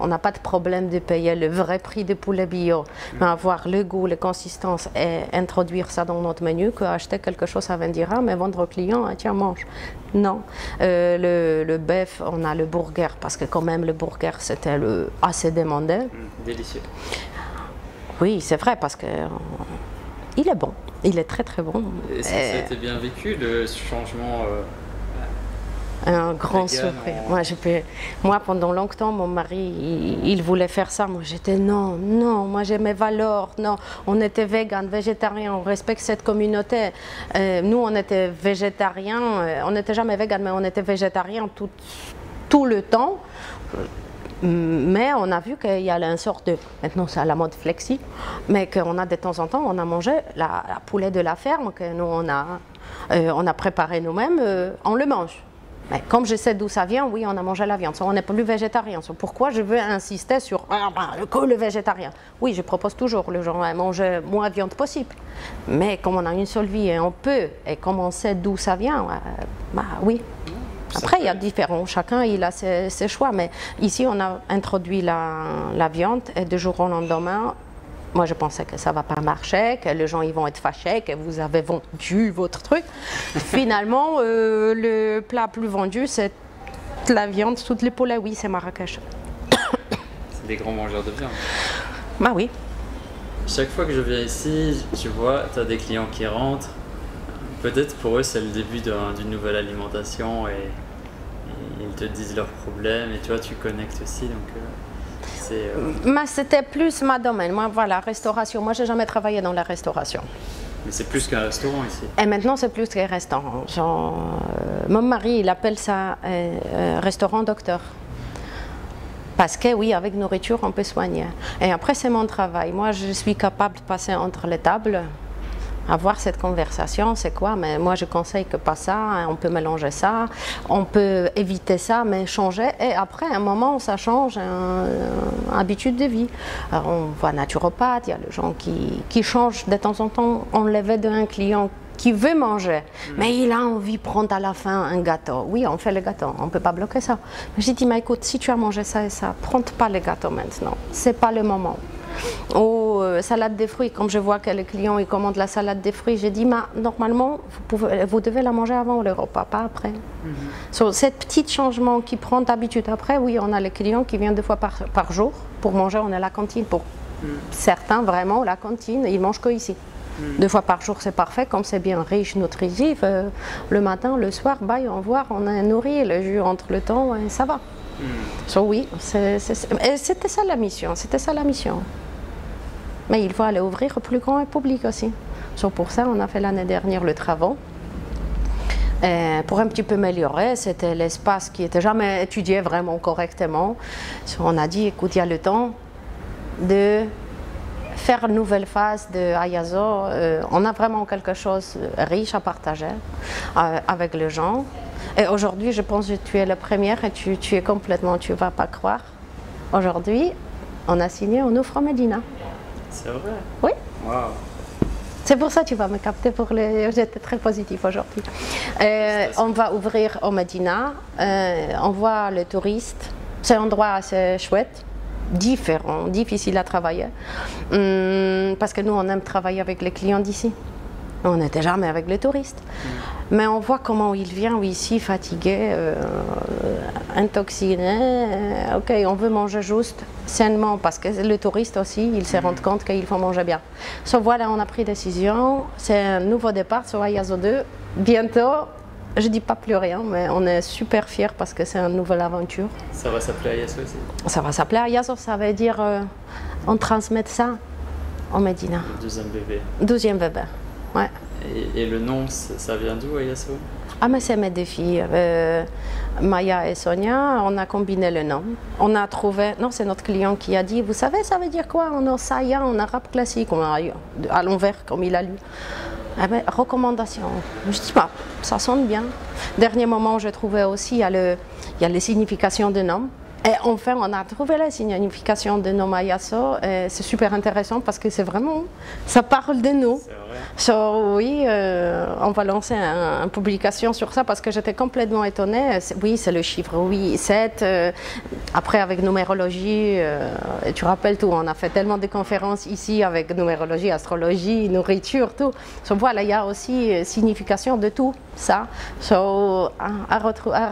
Speaker 1: on n'a pas de problème de payer le vrai prix du poulet bio. Mais avoir le goût, la consistance et introduire ça dans notre menu, qu'acheter quelque chose à 20 dirhams et vendre aux clients, tiens, mange. Non. Le bœuf, on a le burger, parce que quand même, le burger, c'était assez demandé.
Speaker 2: Délicieux.
Speaker 1: Oui, c'est vrai, parce que il est bon. Il est très, très bon.
Speaker 2: Et ça a été bien vécu, le changement
Speaker 1: un grand surprise. Moi, pendant longtemps, mon mari, il voulait faire ça. Moi, j'étais non, moi j'ai mes valeurs. Non, on était vegan, végétarien, on respecte cette communauté. Nous, on était végétariens, on n'était jamais vegan, mais on était végétarien tout le temps. Mais on a vu qu'il y a une sorte de, maintenant c'est à la mode flexi, mais qu'on a de temps en temps, on a mangé la poulet de la ferme que nous on a préparé nous-mêmes, on le mange. Mais comme je sais d'où ça vient, oui, on a mangé la viande. On n'est plus végétarien. Pourquoi je veux insister sur que le végétarien? Oui, je propose toujours le genre manger moins de viande possible. Mais comme on a une seule vie et on peut, et comme on sait d'où ça vient, oui. Après, il y a différents, chacun il a ses choix. Mais ici, on a introduit la viande et de jour au lendemain, moi, je pensais que ça ne va pas marcher, que les gens ils vont être fâchés, que vous avez vendu votre truc. Finalement, le plat plus vendu, c'est la viande, toutes les poulets. Oui, c'est Marrakech.
Speaker 2: C'est des grands mangeurs de viande.
Speaker 1: Bah oui.
Speaker 2: Chaque fois que je viens ici, tu vois, tu as des clients qui rentrent. Peut-être pour eux, c'est le début d'une nouvelle alimentation et ils te disent leurs problèmes et toi, tu connectes aussi. Donc,
Speaker 1: c'était plus ma domaine. Moi, voilà, restauration. Moi, j'ai jamais travaillé dans la restauration.
Speaker 2: Mais c'est plus qu'un restaurant ici.
Speaker 1: Et maintenant, c'est plus qu'un restaurant. Mon mari, il appelle ça restaurant docteur. Parce que oui, avec nourriture, on peut soigner. Et après, c'est mon travail. Moi, je suis capable de passer entre les tables, avoir cette conversation, c'est quoi? Mais moi, je conseille que pas ça, on peut mélanger ça, on peut éviter ça, mais changer. Et après, à un moment, ça change une habitude de vie. Alors, on voit naturopathe, il y a les gens qui changent de temps en temps. On levait d'un client qui veut manger, mais il a envie de prendre à la fin un gâteau. Oui, on fait le gâteau, on ne peut pas bloquer ça. Mais j'ai dit, mais écoute, si tu as mangé ça et ça, prends pas le gâteau maintenant, c'est pas le moment. Ou salade de fruits, comme je vois que les clients ils commandent la salade de fruits, j'ai dit, normalement, vous devez la manger avant le repas, pas après. Ces petits changements qui prennent d'habitude après, oui, on a les clients qui viennent 2 fois par jour pour manger, on est à la cantine. Pour certains, vraiment, la cantine, ils mangent que ici. 2 fois par jour, c'est parfait, comme c'est bien riche, nutritif. Le matin, le soir, on voit, on est nourri, le jus entre le temps, et ça va. Oui, c'était ça la mission, Mais il faut aller ouvrir au plus grand public aussi. Pour ça, on a fait l'année dernière le travaux. Pour un petit peu améliorer, c'était l'espace qui n'était jamais étudié vraiment correctement. On a dit, écoute, il y a le temps de faire une nouvelle phase de Ayazo, on a vraiment quelque chose de riche à partager avec les gens. Et aujourd'hui, je pense que tu es la première et tu es complètement, tu ne vas pas croire. Aujourd'hui, on a signé un offre Medina.
Speaker 2: C'est vrai?
Speaker 1: Oui.
Speaker 2: Wow.
Speaker 1: C'est pour ça que tu vas me capter pour les... J'étais très positive aujourd'hui. On va ouvrir au Medina, on voit les touristes. C'est un endroit assez chouette, différent, difficile à travailler. Parce que nous, on aime travailler avec les clients d'ici. On n'était jamais avec les touristes. Mais on voit comment il vient ici, fatigué, intoxiqué. Ok, on veut manger juste, sainement, parce que le touriste aussi, il se rend compte qu'il faut manger bien. So, voilà, on a pris décision. C'est un nouveau départ sur Ayazo 2. Bientôt, je ne dis pas plus rien, mais on est super fiers parce que c'est une nouvelle aventure.
Speaker 2: Ça va s'appeler Ayazo aussi? Ça
Speaker 1: va s'appeler Ayazo, ça veut dire on transmet ça au Medina.
Speaker 2: Le deuxième bébé.
Speaker 1: Deuxième bébé, ouais.
Speaker 2: Et le nom, ça vient d'où, Ayazo?
Speaker 1: Ah, mais c'est mes deux filles, Maya et Sonia, on a combiné le nom. On a trouvé, non, c'est notre client qui a dit, vous savez, ça veut dire quoi en osaya, en arabe classique, à l'envers, comme il a lu. Ah ben, recommandation. Je dis, bah, ça sonne bien. Dernier moment, j'ai trouvé aussi, il y a les significations de nom. Et enfin, on a trouvé la signification de nom Ayazo. C'est super intéressant parce que c'est vraiment, ça parle de nous.
Speaker 2: C'est vrai.
Speaker 1: So, oui, on va lancer une publication sur ça parce que j'étais complètement étonnée. Oui, c'est le chiffre, oui, 7. Après, avec numérologie, tu rappelles tout, on a fait tellement de conférences ici avec numérologie, astrologie, nourriture, tout. So, voilà, il y a aussi signification de tout ça. So, à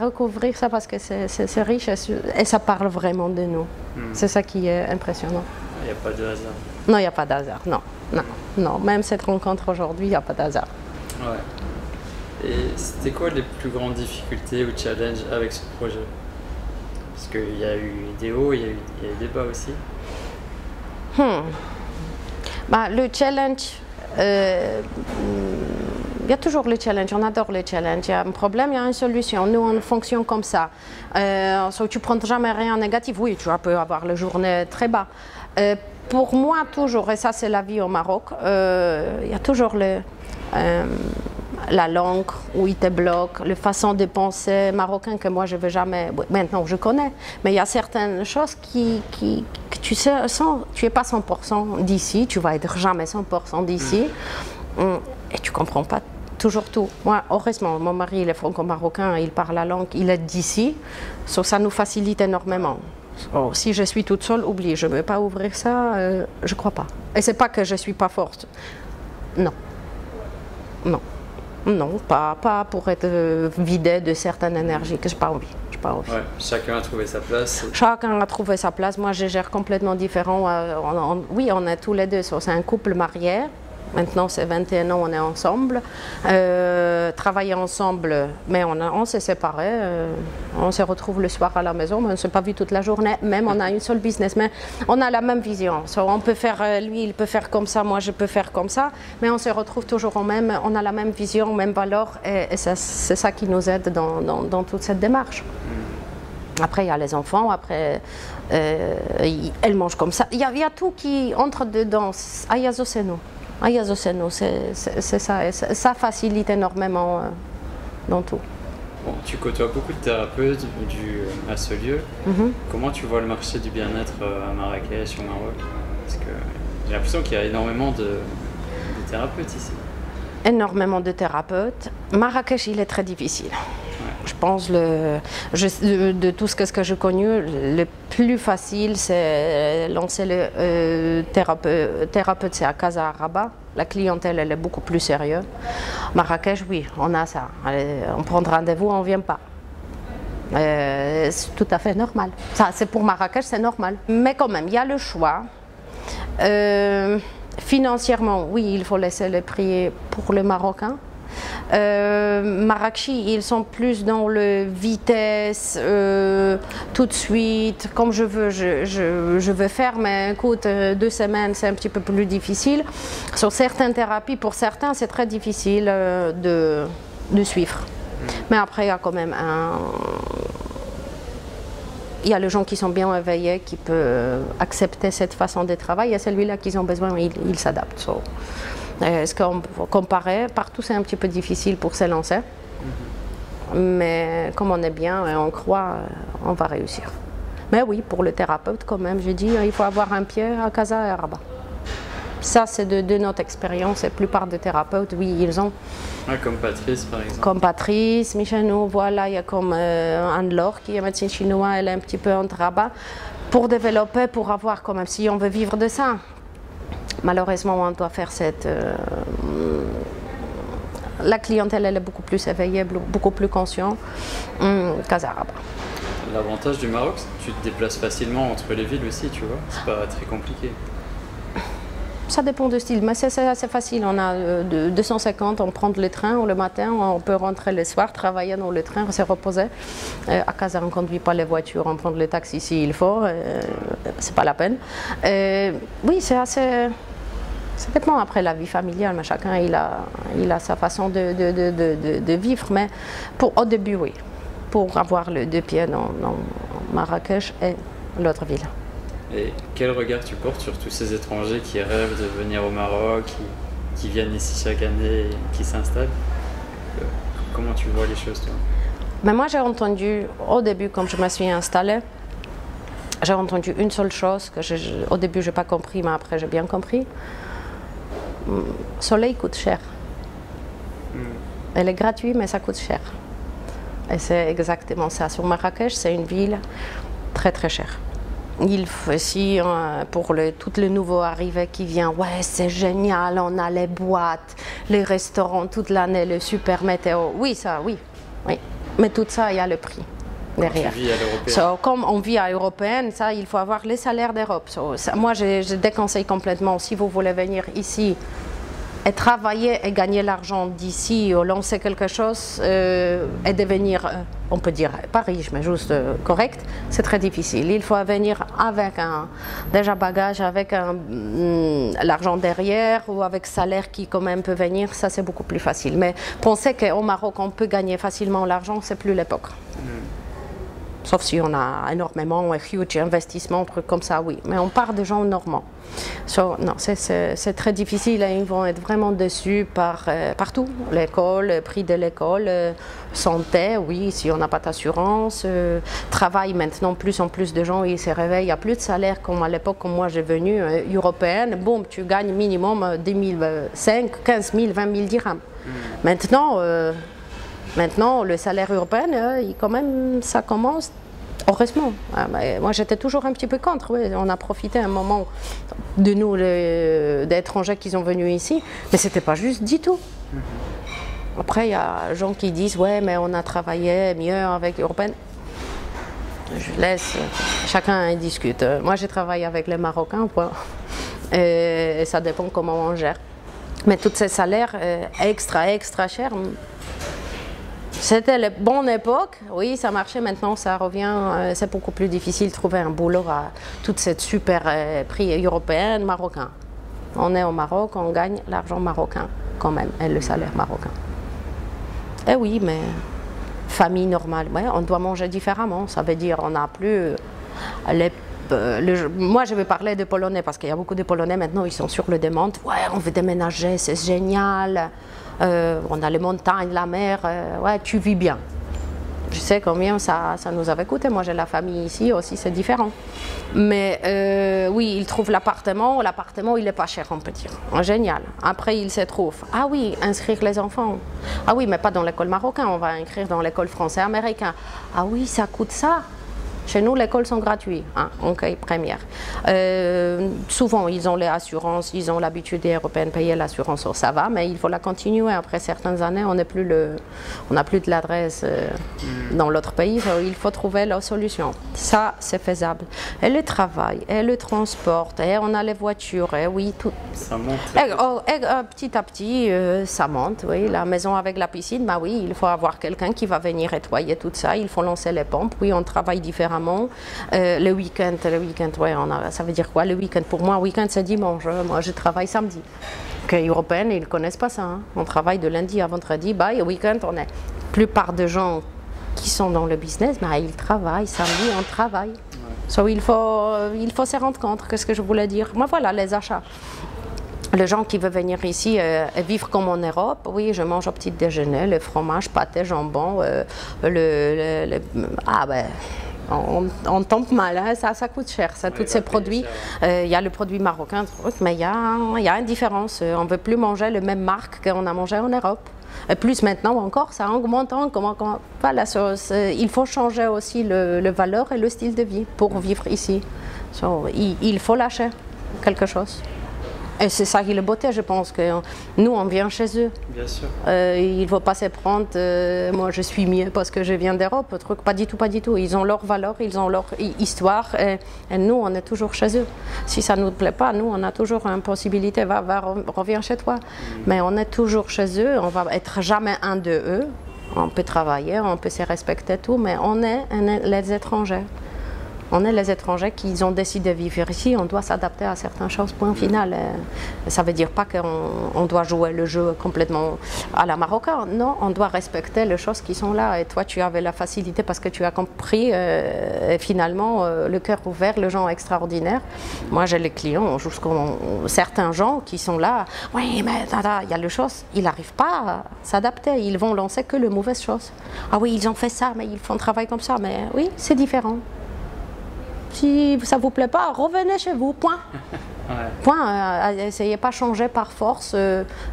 Speaker 1: recouvrir ça parce que c'est riche et ça parle vraiment de nous. C'est ça qui est impressionnant.
Speaker 2: Il n'y a pas de hasard.
Speaker 1: Non, il n'y a pas d'hasard, non, non, non. Même cette rencontre aujourd'hui, il n'y a pas d'hasard.
Speaker 2: Ouais. Et c'était quoi les plus grandes difficultés ou challenges avec ce projet? Parce qu'il y a eu des hauts, il y a eu des bas aussi.
Speaker 1: Bah, le challenge, il y a toujours le challenge, on adore le challenge. Il y a un problème, il y a une solution. Nous, on fonctionne comme ça. Tu ne prends jamais rien négatif. Oui, tu peux avoir la journée très bas. Pour moi, toujours, et ça c'est la vie au Maroc, il y a toujours la langue où il te bloque, la façon de penser marocain que moi je ne veux jamais. Maintenant, je connais, mais il y a certaines choses que tu sais, tu n'es pas 100% d'ici, tu vas être jamais 100% d'ici, et tu ne comprends pas toujours tout. Moi, heureusement, mon mari il est franco-marocain, il parle la langue, il est d'ici, ça nous facilite énormément. Oh, si je suis toute seule, oublie, je ne veux pas ouvrir ça, je ne crois pas. Et c'est pas que je ne suis pas forte. Non. Non. Non, pas pour être vidée de certaines énergies que je n'ai pas envie.
Speaker 2: Ouais, chacun a trouvé sa place.
Speaker 1: Chacun a trouvé sa place. Moi, je gère complètement différent. Oui, on est tous les deux. C'est un couple marié. Maintenant, c'est 21 ans, on est ensemble. Travailler ensemble, mais on s'est séparés. On se retrouve le soir à la maison, mais on ne s'est pas vu toute la journée. Même on a une seule business, mais on a la même vision. On peut faire, lui, il peut faire comme ça, moi, je peux faire comme ça. Mais on se retrouve toujours on a la même vision, même valeur. Et c'est ça qui nous aide dans toute cette démarche. Après, il y a les enfants, après, elles mangent comme ça. Il y a tout qui entre dedans. Ayazo, c'est nous. Ayazo, c'est nous, c'est ça. Et ça facilite énormément dans tout.
Speaker 2: Bon, tu côtoies beaucoup de thérapeutes à ce lieu. Comment tu vois le marché du bien-être à Marrakech, au Maroc? Parce que j'ai l'impression qu'il y a énormément de thérapeutes ici.
Speaker 1: Énormément de thérapeutes. Marrakech, il est très difficile. Je pense de tout ce que j'ai connu, le plus facile, c'est lancer le thérapeute, c'est à Casa Rabat. La clientèle, elle est beaucoup plus sérieuse. Marrakech, oui, on a ça. On prend rendez-vous, on ne vient pas. C'est tout à fait normal. Ça, c'est pour Marrakech, c'est normal. Mais quand même, il y a le choix. Financièrement, oui, il faut laisser le prix pour le Marocain. Marrakchi, ils sont plus dans le vitesse, tout de suite, comme je veux faire, mais écoute, 2 semaines, c'est un petit peu plus difficile. Sur certaines thérapies, pour certains, c'est très difficile de suivre. Mais après, il y a quand même il y a les gens qui sont bien éveillés, qui peuvent accepter cette façon de travail, et celui-là qui ont besoin, ils s'adaptent. So, est-ce qu'on comparer, partout c'est un petit peu difficile pour se lancer, mais comme on est bien et on croit, on va réussir. Mais oui, pour le thérapeute quand même, j'ai dit, il faut avoir un pied à Casa et à Rabat. Ça, c'est de notre expérience. La plupart des thérapeutes, oui, ils ont.
Speaker 2: Ouais, comme Patrice, par exemple.
Speaker 1: Comme Patrice, Michano, voilà, il y a comme Anne-Laure qui est médecine chinoise, elle est un petit peu entre Rabat. Pour développer, pour avoir quand même, si on veut vivre de ça, malheureusement, on doit faire cette. La clientèle, elle est beaucoup plus éveillée, beaucoup plus consciente. Casa Rabat.
Speaker 2: L'avantage du Maroc, c'est que tu te déplaces facilement entre les villes aussi, tu vois. C'est pas très compliqué.
Speaker 1: Ça dépend du style, mais c'est assez facile. On a 250, on prend le train le matin, on peut rentrer le soir, travailler dans le train, se reposer. À Casa, on ne conduit pas les voitures, on prend le taxi s'il faut, c'est pas la peine. Oui, c'est assez. Ça dépend après la vie familiale, mais chacun il a sa façon de vivre. Mais au début, oui, pour avoir les deux pieds dans Marrakech et l'autre ville.
Speaker 2: Et quel regard tu portes sur tous ces étrangers qui rêvent de venir au Maroc, qui viennent ici chaque année et qui s'installent? Comment tu vois les choses, toi?
Speaker 1: Mais moi, j'ai entendu, au début, quand je me suis installée, j'ai entendu une seule chose que au début, je n'ai pas compris, mais après, j'ai bien compris. Le soleil coûte cher. Elle est gratuite, mais ça coûte cher. Et c'est exactement ça. Sur Marrakech, c'est une ville très, très chère. Il faut aussi, pour tous les nouveaux arrivés qui viennent, ouais, c'est génial, on a les boîtes, les restaurants toute l'année, le super météo. Oui, ça, oui, oui. Mais tout ça, il y a le prix derrière.
Speaker 2: Tu vis à l'européenne.
Speaker 1: Comme on vit à l'européenne, ça, il faut avoir les salaires d'Europe. Moi, je déconseille complètement, si vous voulez venir ici et travailler et gagner l'argent d'ici ou lancer quelque chose et devenir, on peut dire, pas riche, mais juste correct, c'est très difficile. Il faut venir avec déjà bagage, avec l'argent derrière ou avec salaire qui quand même peut venir, ça c'est beaucoup plus facile. Mais penser qu'au Maroc on peut gagner facilement l'argent, c'est plus l'époque. Sauf si on a énormément, un huge investissement, trucs comme ça, oui. Mais on part de gens normands. Non, c'est très difficile et ils vont être vraiment déçus partout. L'école, le prix de l'école, santé, oui, si on n'a pas d'assurance. Travail maintenant, plus en plus de gens, ils se réveillent. Il n'y a plus de salaire comme à l'époque, comme moi j'ai venu, européenne. Boum, tu gagnes minimum 10 5, 15 000, 20 000 dirhams. Maintenant, le salaire européen, quand même, ça commence, heureusement. Moi, j'étais toujours un petit peu contre. Oui. On a profité un moment de nous, des étrangers qui sont venus ici, mais ce n'était pas juste du tout. Après, il y a des gens qui disent, ouais, mais on a travaillé mieux avec les Européens. Je laisse, chacun discute. Moi, j'ai travaillé avec les Marocains, et ça dépend comment on gère. Mais tous ces salaires extra chers, c'était la bonne époque, oui, ça marchait, maintenant ça revient, c'est beaucoup plus difficile de trouver un boulot à toute cette super prix européen, marocain. On est au Maroc, on gagne l'argent marocain quand même, et le salaire marocain. Eh oui, mais famille normale, ouais, on doit manger différemment, ça veut dire on n'a plus moi, je vais parler de Polonais parce qu'il y a beaucoup de Polonais maintenant, ils sont sur le demande. Ouais, on veut déménager, c'est génial. On a les montagnes, la mer. Ouais, tu vis bien. Je sais combien ça nous avait coûté. Moi, j'ai la famille ici aussi, c'est différent. Mais oui, ils trouvent l'appartement. L'appartement, il n'est pas cher, on peut dire. Génial. Après, ils se trouvent. Ah oui, inscrire les enfants. Ah oui, mais pas dans l'école marocaine. On va inscrire dans l'école français-américain. Ah oui, ça coûte ça. Chez nous, les écoles sont gratuites, hein, en cahier première. Souvent, ils ont les assurances, ils ont l'habitude européenne de payer l'assurance, ça va, mais il faut la continuer. Après certaines années, on n'a plus de l'adresse dans l'autre pays, il faut trouver la solution. Ça, c'est faisable. Et le travail, et le transport, et on a les voitures, et oui, tout.
Speaker 2: Ça monte.
Speaker 1: Petit à petit, ça monte, oui. La maison avec la piscine, bah oui, il faut avoir quelqu'un qui va venir nettoyer tout ça, il faut lancer les pompes, oui, on travaille différemment. Le week-end, ouais, ça veut dire quoi le week-end? Pour moi, week-end c'est dimanche. Moi, je travaille samedi. Les Européens, ils ne connaissent pas ça. Hein. On travaille de lundi à vendredi. Le week-end, on est. La plupart des gens qui sont dans le business, ben, ils travaillent, samedi on travaille. So, il faut se rendre compte, qu'est-ce que je voulais dire. Moi voilà, les achats. Les gens qui veulent venir ici et vivre comme en Europe, oui, je mange au petit déjeuner, le fromage, pâté, jambon, on tombe mal, hein, ça coûte cher, ça, tous ces produits. Il y a le produit marocain, mais il y a une différence. On ne veut plus manger la même marque qu'on a mangé en Europe. Et plus maintenant encore, ça augmente. Voilà, il faut changer aussi le valeur et le style de vie pour vivre ici. Il faut lâcher quelque chose. Et c'est ça qui est la beauté, je pense, que nous, on vient chez eux.
Speaker 2: Bien sûr.
Speaker 1: Il ne faut pas se prendre, moi je suis mieux parce que je viens d'Europe, pas du tout, pas du tout. Ils ont leur valeur, ils ont leur histoire et nous, on est toujours chez eux. Si ça ne nous plaît pas, nous, on a toujours une possibilité, reviens chez toi. Mais on est toujours chez eux, on va être jamais un de eux. On peut travailler, on peut se respecter, tout, mais on est les étrangers. On est les étrangers qui ont décidé de vivre ici, on doit s'adapter à certaines choses, point final. Ça ne veut dire pas qu'on doit jouer le jeu complètement à la marocaine, non, on doit respecter les choses qui sont là. Et toi, tu avais la facilité parce que tu as compris, et finalement, le cœur ouvert, les gens extraordinaires. Moi, j'ai les clients, certains gens qui sont là, oui, mais il y a les choses, ils n'arrivent pas à s'adapter, ils vont lancer que les mauvaises choses. Ah oui, ils ont fait ça, mais ils font un travail comme ça, mais oui, c'est différent. Si ça ne vous plaît pas, revenez chez vous, point. Ouais. Point. Essayez pas de changer par force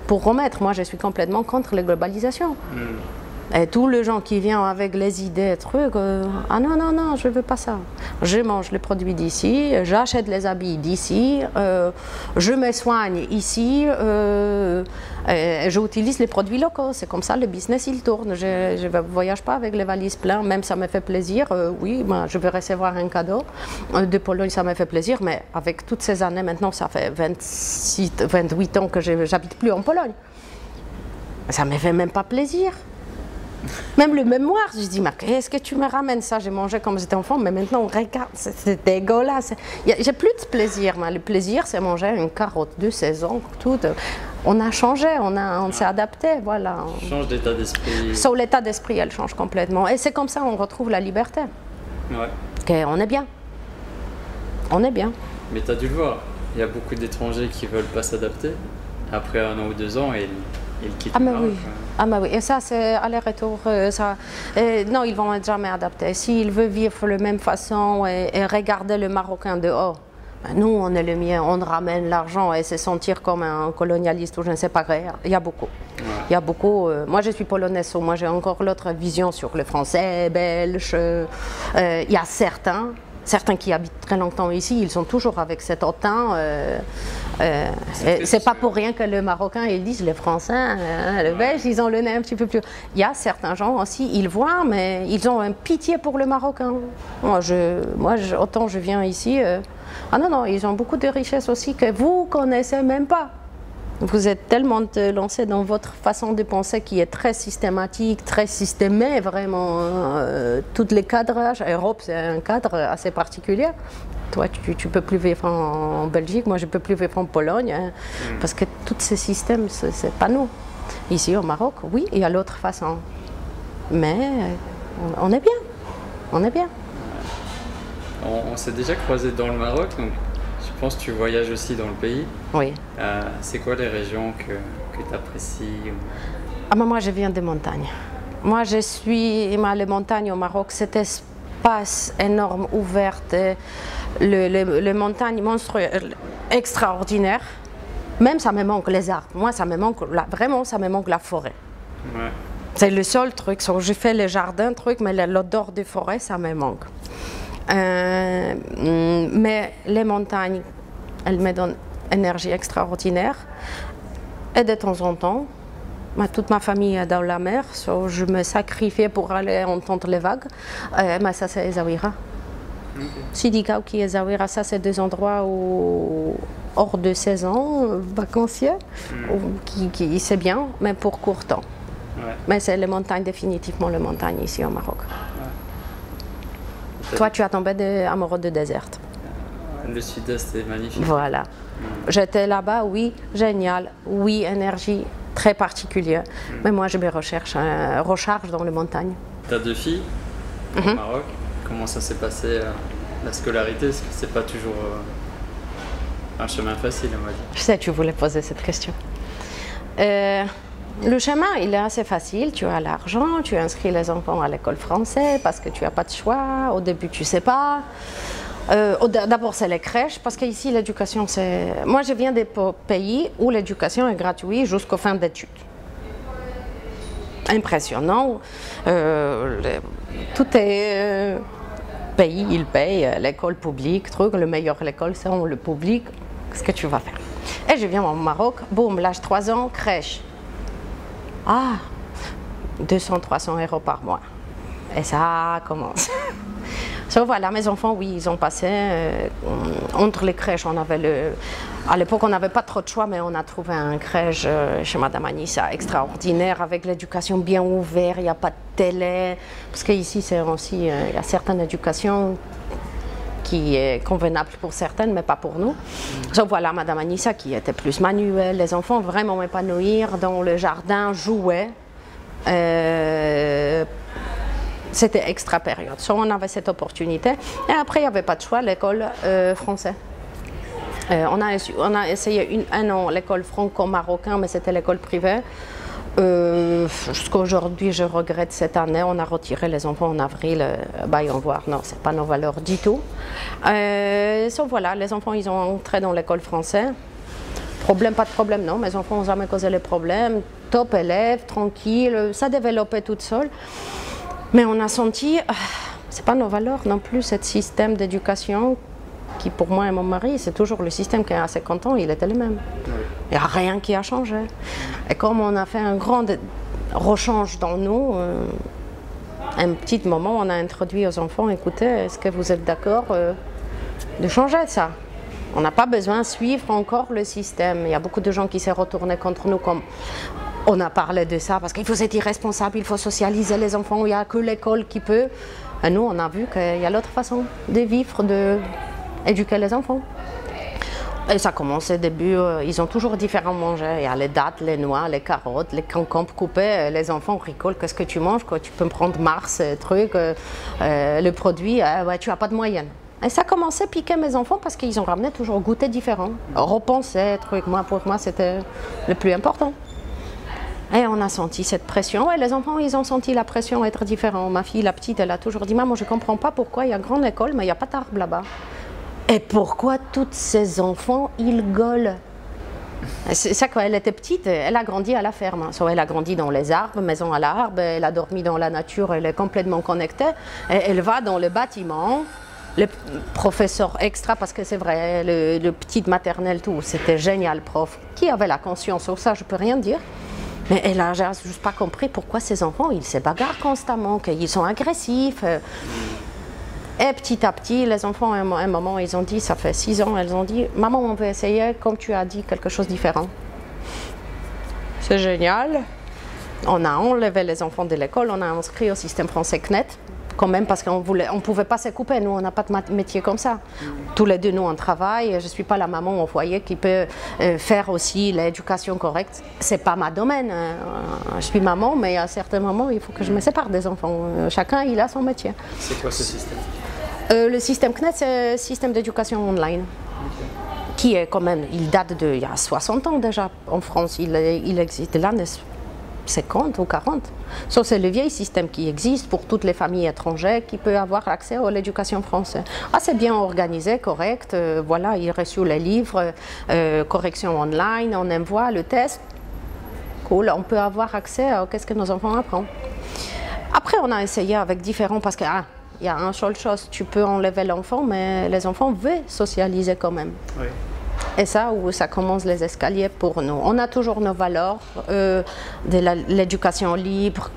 Speaker 1: pour remettre. Moi, je suis complètement contre la globalisation. Et tous les gens qui viennent avec les idées, trucs, ah non, non, non, je ne veux pas ça. Je mange les produits d'ici, j'achète les habits d'ici, je me soigne ici, j'utilise les produits locaux. C'est comme ça, le business, il tourne. Je ne voyage pas avec les valises pleines, même ça me fait plaisir. Oui, ben, je vais recevoir un cadeau de Pologne, ça me fait plaisir, mais avec toutes ces années, maintenant, ça fait 28 ans que je n'habite plus en Pologne. Ça ne me fait même pas plaisir. Même le mémoire, je dis, mais est-ce que tu me ramènes ça? J'ai mangé comme j'étais enfant, mais maintenant, regarde, c'est dégueulasse. J'ai plus de plaisir. Le plaisir, c'est manger une carotte de saison, tout. On a changé, on s'est adapté, voilà.
Speaker 2: On change d'état d'esprit.
Speaker 1: Sur l'état d'esprit, elle change complètement. Et c'est comme ça qu'on retrouve la liberté. Ouais. On est bien. On est bien.
Speaker 2: Mais tu as dû le voir, il y a beaucoup d'étrangers qui ne veulent pas s'adapter. Après 1 an ou 2 ans, ils quittent le Maroc.
Speaker 1: Ah mais oui, et ça c'est aller-retour, non, ils vont être jamais adaptés. S'ils veulent vivre de la même façon et regarder le Marocain de haut, nous on est le mien, on ramène l'argent et se sentir comme un colonialiste ou je ne sais pas, il y a beaucoup. Ouais. Il y a beaucoup, moi je suis polonaise, moi j'ai encore l'autre vision sur le français, belge, il y a certains qui habitent très longtemps ici, ils sont toujours avec cet autant. C'est pas pour rien que le Marocain, ils disent le Français, le Belge, ils ont le nez un petit peu plus. Il y a certains gens aussi, ils voient, mais ils ont un pitié pour le Marocain. Moi, autant je viens ici, ah non, non, ils ont beaucoup de richesses aussi que vous connaissez même pas. Vous êtes tellement lancé dans votre façon de penser qui est très systématique, très systémée, vraiment. Tous les cadrages, Europe, c'est un cadre assez particulier. Toi, tu peux plus vivre en Belgique, moi, je peux plus vivre en Pologne, hein, parce que tous ces systèmes, c'est pas nous. Ici, au Maroc, oui, il y a l'autre façon. Mais on est bien. On est bien.
Speaker 2: On s'est déjà croisés dans le Maroc, donc je pense que tu voyages aussi dans le pays. Oui. C'est quoi les régions que tu apprécies?
Speaker 1: Ah, moi, je viens des montagnes. Moi, les montagnes au Maroc, cet espace énorme, ouvert, les montagnes monstrueuses, extraordinaires. Même ça me manque les arbres. Moi, ça me manque, vraiment, ça me manque la forêt. Ouais. C'est le seul truc. J'ai fait les jardins, mais l'odeur des forêts, ça me manque. Mais les montagnes, elles me donnent une énergie extraordinaire. Et de temps en temps, toute ma famille est dans la mer, je me sacrifiais pour aller entendre les vagues. Mais ça, c'est Essaouira. Sidi Kouki et Essaouira, ça, c'est 2 endroits hors de saison, vacanciers, qui c'est bien, mais pour court temps. Ouais. Mais c'est les montagnes, définitivement les montagnes ici au Maroc. Ouais. Toi, tu as tombé amoureux de désert.
Speaker 2: Le sud-est est magnifique.
Speaker 1: Voilà. J'étais là-bas, oui, génial, oui, énergie, très particulier. Mais moi, je me recharge dans les montagnes.
Speaker 2: Tu as 2 filles au Maroc. Comment ça s'est passé la scolarité? Est-ce que c'est pas toujours un chemin facile, on va dire?
Speaker 1: Je sais que tu voulais poser cette question. Le chemin, il est assez facile. Tu as l'argent, tu inscris les enfants à l'école française parce que tu n'as pas de choix. Au début, tu ne sais pas. D'abord, c'est les crèches, parce qu'ici, l'éducation, c'est... Moi, je viens des pays où l'éducation est gratuite jusqu'aux fins d'études. Impressionnant. Tout est... pays, ils payent, l'école publique, truc, le meilleur l'école, c'est le public. Qu'est-ce que tu vas faire? Et je viens au Maroc, boum, l'âge 3 ans, crèche. Ah, 200-300 € par mois. Et ça commence. So, voilà, mes enfants, oui, ils ont passé entre les crèches. On avait à l'époque, on n'avait pas trop de choix, mais on a trouvé un crèche chez Madame Anissa extraordinaire, avec l'éducation bien ouverte, il n'y a pas de télé. Parce qu'ici, c'est aussi, il y a certaines éducations qui est convenable pour certaines, mais pas pour nous. So, voilà, Madame Anissa qui était plus manuelle, les enfants vraiment épanouir dans le jardin, jouer. C'était extra période. So, on avait cette opportunité. Et après, il n'y avait pas de choix, l'école française. On a essayé un an l'école franco-marocaine, mais c'était l'école privée. Jusqu'à aujourd'hui, je regrette cette année. On a retiré les enfants en avril. Voyons voir, non, c'est pas nos valeurs du tout. So, voilà, les enfants, ils ont entré dans l'école française. Problème, pas de problème, non. Mes enfants n'ont jamais causé les problèmes. Top élève, tranquille, ça développait toute seule. Mais on a senti, c'est pas nos valeurs non plus, ce système d'éducation qui pour moi et mon mari, c'est toujours le système qui a 50 ans, il était le même. Il n'y a rien qui a changé. Et comme on a fait un grand rechange dans nous, un petit moment, on a introduit aux enfants, écoutez, est-ce que vous êtes d'accord de changer ça? On n'a pas besoin de suivre encore le système. Il y a beaucoup de gens qui s'est retourné contre nous comme... On a parlé de ça parce qu'il faut être irresponsable, il faut socialiser les enfants, il n'y a que l'école qui peut. Et nous, on a vu qu'il y a l'autre façon de vivre, d'éduquer les enfants. Et ça commence au début, ils ont toujours différents manger. Il y a les dattes, les noix, les carottes, les concombres coupés. Les enfants rigolent, qu'est-ce que tu manges? Quoi? Tu peux me prendre Mars, truc, le produit, ouais, tu n'as pas de moyenne. Et ça commençait à piquer mes enfants parce qu'ils ont ramené toujours goûter différent. Repenser, truc. Pour moi, c'était le plus important. Et on a senti cette pression. Et les enfants, ils ont senti la pression être différente. Ma fille, la petite, elle a toujours dit, maman, je ne comprends pas pourquoi il y a une grande école, mais il n'y a pas d'arbre là-bas. Et pourquoi tous ces enfants, ils gueulent? C'est ça, quand elle était petite, elle a grandi à la ferme. Elle a grandi dans les arbres, maison à l'arbre, elle a dormi dans la nature, elle est complètement connectée. Et elle va dans le bâtiment. Le professeur extra, parce que c'est vrai, le petit maternel, tout, c'était génial, prof, qui avait la conscience sur ça, je ne peux rien dire. Mais elle n'a juste pas compris pourquoi ces enfants, ils se bagarrent constamment, qu'ils sont agressifs. Et petit à petit, les enfants, à un moment, ils ont dit, ça fait 6 ans, elles ont dit, maman, on veut essayer, comme tu as dit, quelque chose de différent. C'est génial. On a enlevé les enfants de l'école, on a inscrit au système français CNET, quand même, parce qu'on ne pouvait pas se couper, nous, on n'a pas de métier comme ça. Tous les deux, nous, on travaille, je ne suis pas la maman au foyer qui peut faire aussi l'éducation correcte. Ce n'est pas ma domaine, je suis maman, mais à certains moments, il faut que je me sépare des enfants. Chacun, il a son métier.
Speaker 2: C'est quoi ce système?
Speaker 1: Le système CNET, c'est le système d'éducation online. Qui est quand même, il date d'il y a 60 ans déjà en France, il existe là, 50 ou 40. So, c'est le vieil système qui existe pour toutes les familles étrangères qui peuvent avoir accès à l'éducation française. Ah, c'est bien organisé, correct. Voilà, il reçoit les livres, correction online, on envoie le test. Cool, on peut avoir accès à ce que nos enfants apprennent. Après, on a essayé avec différents, parce que il y a une seule chose, tu peux enlever l'enfant, mais les enfants veulent socialiser quand même. Oui. Et ça, où ça commence les escaliers pour nous. On a toujours nos valeurs de l'éducation libre.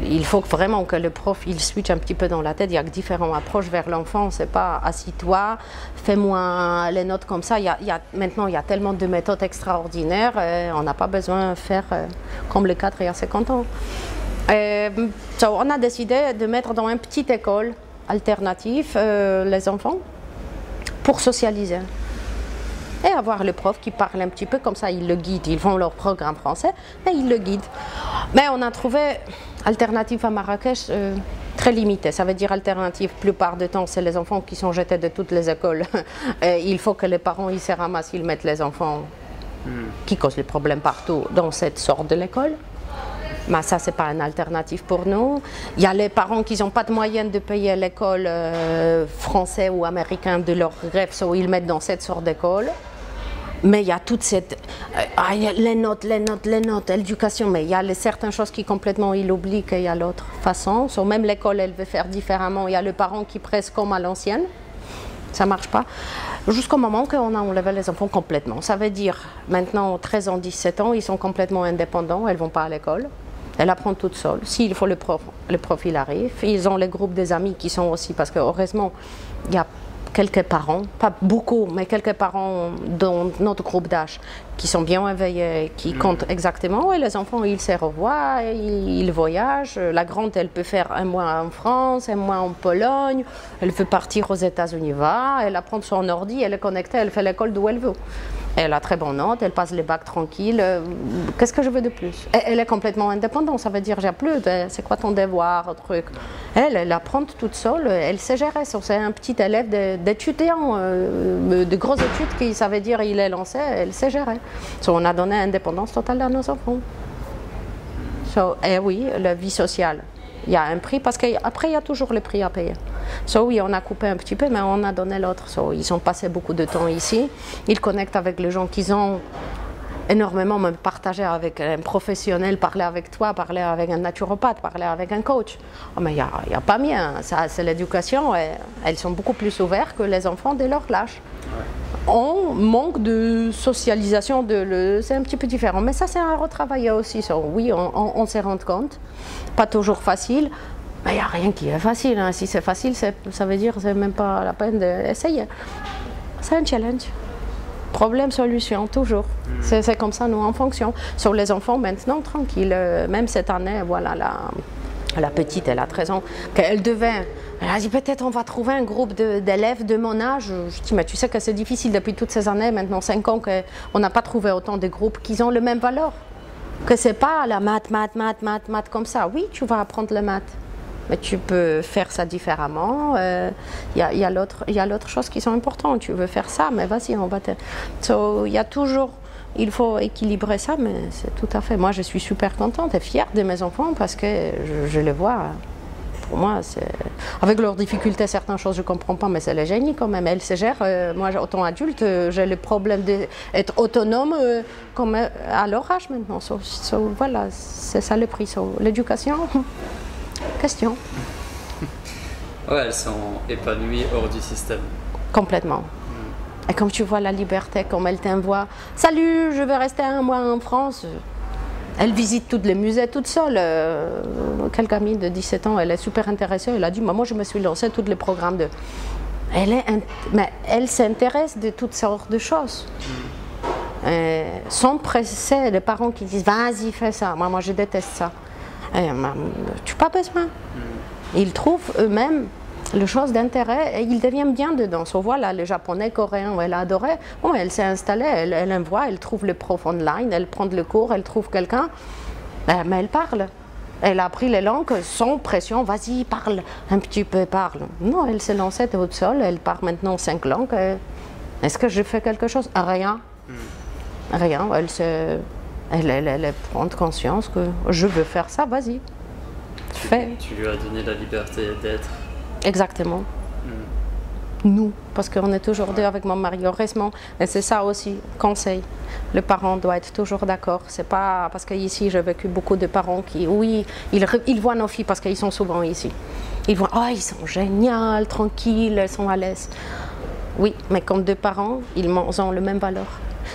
Speaker 1: Il faut vraiment que le prof, il switch un petit peu dans la tête. Il y a différentes approches vers l'enfant. C'est pas assis-toi, fais-moi les notes comme ça. Maintenant, il y a tellement de méthodes extraordinaires. On n'a pas besoin de faire comme le cadre il y a 50 ans. On a décidé de mettre dans une petite école alternative les enfants pour socialiser. et avoir le prof qui parle un petit peu comme ça, il le guide, ils font leur programme français, mais il le guide. Mais on a trouvé alternative à Marrakech très limitée, ça veut dire alternative, plupart du temps c'est les enfants qui sont jetés de toutes les écoles, et il faut que les parents ils se ramassent, ils mettent les enfants qui causent les problèmes partout dans cette sorte de l'école. Mais ça, ce n'est pas une alternative pour nous. Il y a les parents qui n'ont pas de moyens de payer l'école française ou américaine de leurs rêves, so ils mettent dans cette sorte d'école. Mais il y a toute cette... les notes, l'éducation, mais il y a certaines choses qui complètement il oublie qu'il y a l'autre façon. So, même l'école, elle veut faire différemment. Il y a le parent qui presse comme à l'ancienne. Ça ne marche pas. Jusqu'au moment qu'on a enlevé les enfants complètement. Ça veut dire, maintenant, 13 ans, 17 ans, ils sont complètement indépendants, elles ne vont pas à l'école. Elle apprend toute seule. S'il faut le prof il arrive. Ils ont les groupes des amis qui sont aussi, parce que heureusement, il y a quelques parents, pas beaucoup, mais quelques parents dans notre groupe d'âge qui sont bien éveillés, qui comptent exactement. Et les enfants, ils se revoient, ils voyagent. La grande, elle peut faire un mois en France, un mois en Pologne. Elle veut partir aux États-Unis, elle apprend son ordi, elle est connectée, elle fait l'école d'où elle veut. Elle a très bonne note, elle passe les bacs tranquille. Qu'est-ce que je veux de plus? Elle est complètement indépendante, ça veut dire j'ai plus de c'est quoi ton devoir, truc. Elle apprend toute seule, elle sait gérer. C'est un petit élève d'étudiant, de grosses études qui ça veut dire il est lancé, elle sait gérer. On a donné indépendance totale à nos enfants. Et oui, la vie sociale. Il y a un prix, parce qu'après, il y a toujours le prix à payer. Oui, on a coupé un petit peu, mais on a donné l'autre. Ils ont passé beaucoup de temps ici. Ils connectent avec les gens qu'ils ont énormément, même partagé avec un professionnel, parler avec toi, parler avec un naturopathe, parler avec un coach. Oh, mais il n'y a pas mieux. Ça, c'est l'éducation. Elles sont beaucoup plus ouvertes que les enfants de leur âge. On manque de socialisation, c'est un petit peu différent. Mais ça, c'est à retravailler aussi. Oui, on se rend compte. Pas toujours facile. Mais il n'y a rien qui est facile. Hein. Si c'est facile, ça veut dire que ce n'est même pas la peine d'essayer. C'est un challenge. Problème, solution, toujours. C'est comme ça, nous, en fonction. Sur les enfants, maintenant, tranquille. Même cette année, voilà, la petite, elle a 13 ans, qu'elle devait... Elle a dit peut-être on va trouver un groupe d'élèves de mon âge. Je dis mais tu sais que c'est difficile depuis toutes ces années, maintenant 5 ans qu'on n'a pas trouvé autant de groupes qui ont le même valeur. Que c'est pas la maths comme ça. Oui, tu vas apprendre le maths, mais tu peux faire ça différemment. Il y a l'autre chose qui sont importantes. Tu veux faire ça, mais vas-y, on va te... il y a toujours... Il faut équilibrer ça, mais c'est tout à fait... Moi, je suis super contente et fière de mes enfants parce que je les vois... Pour moi, avec leurs difficultés, certaines choses je ne comprends pas, mais c'est le génie quand même. Elles se gèrent. Moi, autant adulte, j'ai le problème d'être autonome comme à leur âge maintenant. Voilà, c'est ça le prix. L'éducation, question.
Speaker 2: Ouais, elles sont épanouies hors du système.
Speaker 1: Complètement. Et comme tu vois la liberté, comme elle t'envoie, salut, je vais rester un mois en France. Elle visite tous les musées toute seule. Quelle gamine de 17 ans, elle est super intéressée. Elle a dit, moi je me suis lancée tous les programmes de... Mais elle s'intéresse de toutes sortes de choses. Sans presser les parents qui disent, vas-y, fais ça. Moi je déteste ça. Tu n'as pas besoin. Ils trouvent eux-mêmes les choses d'intérêt et ils deviennent bien dedans. Voilà, les japonais, coréens, elle a adoré. Bon, elle s'est installée, elle envoie, elle trouve le prof online, elle prend le cours, elle trouve quelqu'un, mais elle parle. Elle a appris les langues sans pression, vas-y, parle, un petit peu, parle. Non, elle s'est lancée toute seule, elle parle maintenant 5 langues. Est-ce que je fais quelque chose? Rien. Rien, elle prend conscience que je veux faire ça, vas-y.
Speaker 2: Tu lui as donné la liberté d'être.
Speaker 1: Exactement. Nous, parce qu'on est toujours deux avec mon mari, heureusement. Et c'est ça aussi, conseil. Le parent doit être toujours d'accord. C'est pas parce qu'ici, j'ai vécu beaucoup de parents qui, oui, ils voient nos filles parce qu'ils sont souvent ici. Ils voient, oh, ils sont géniaux, tranquilles, elles sont à l'aise. Oui, mais comme deux parents, ils ont la même valeur.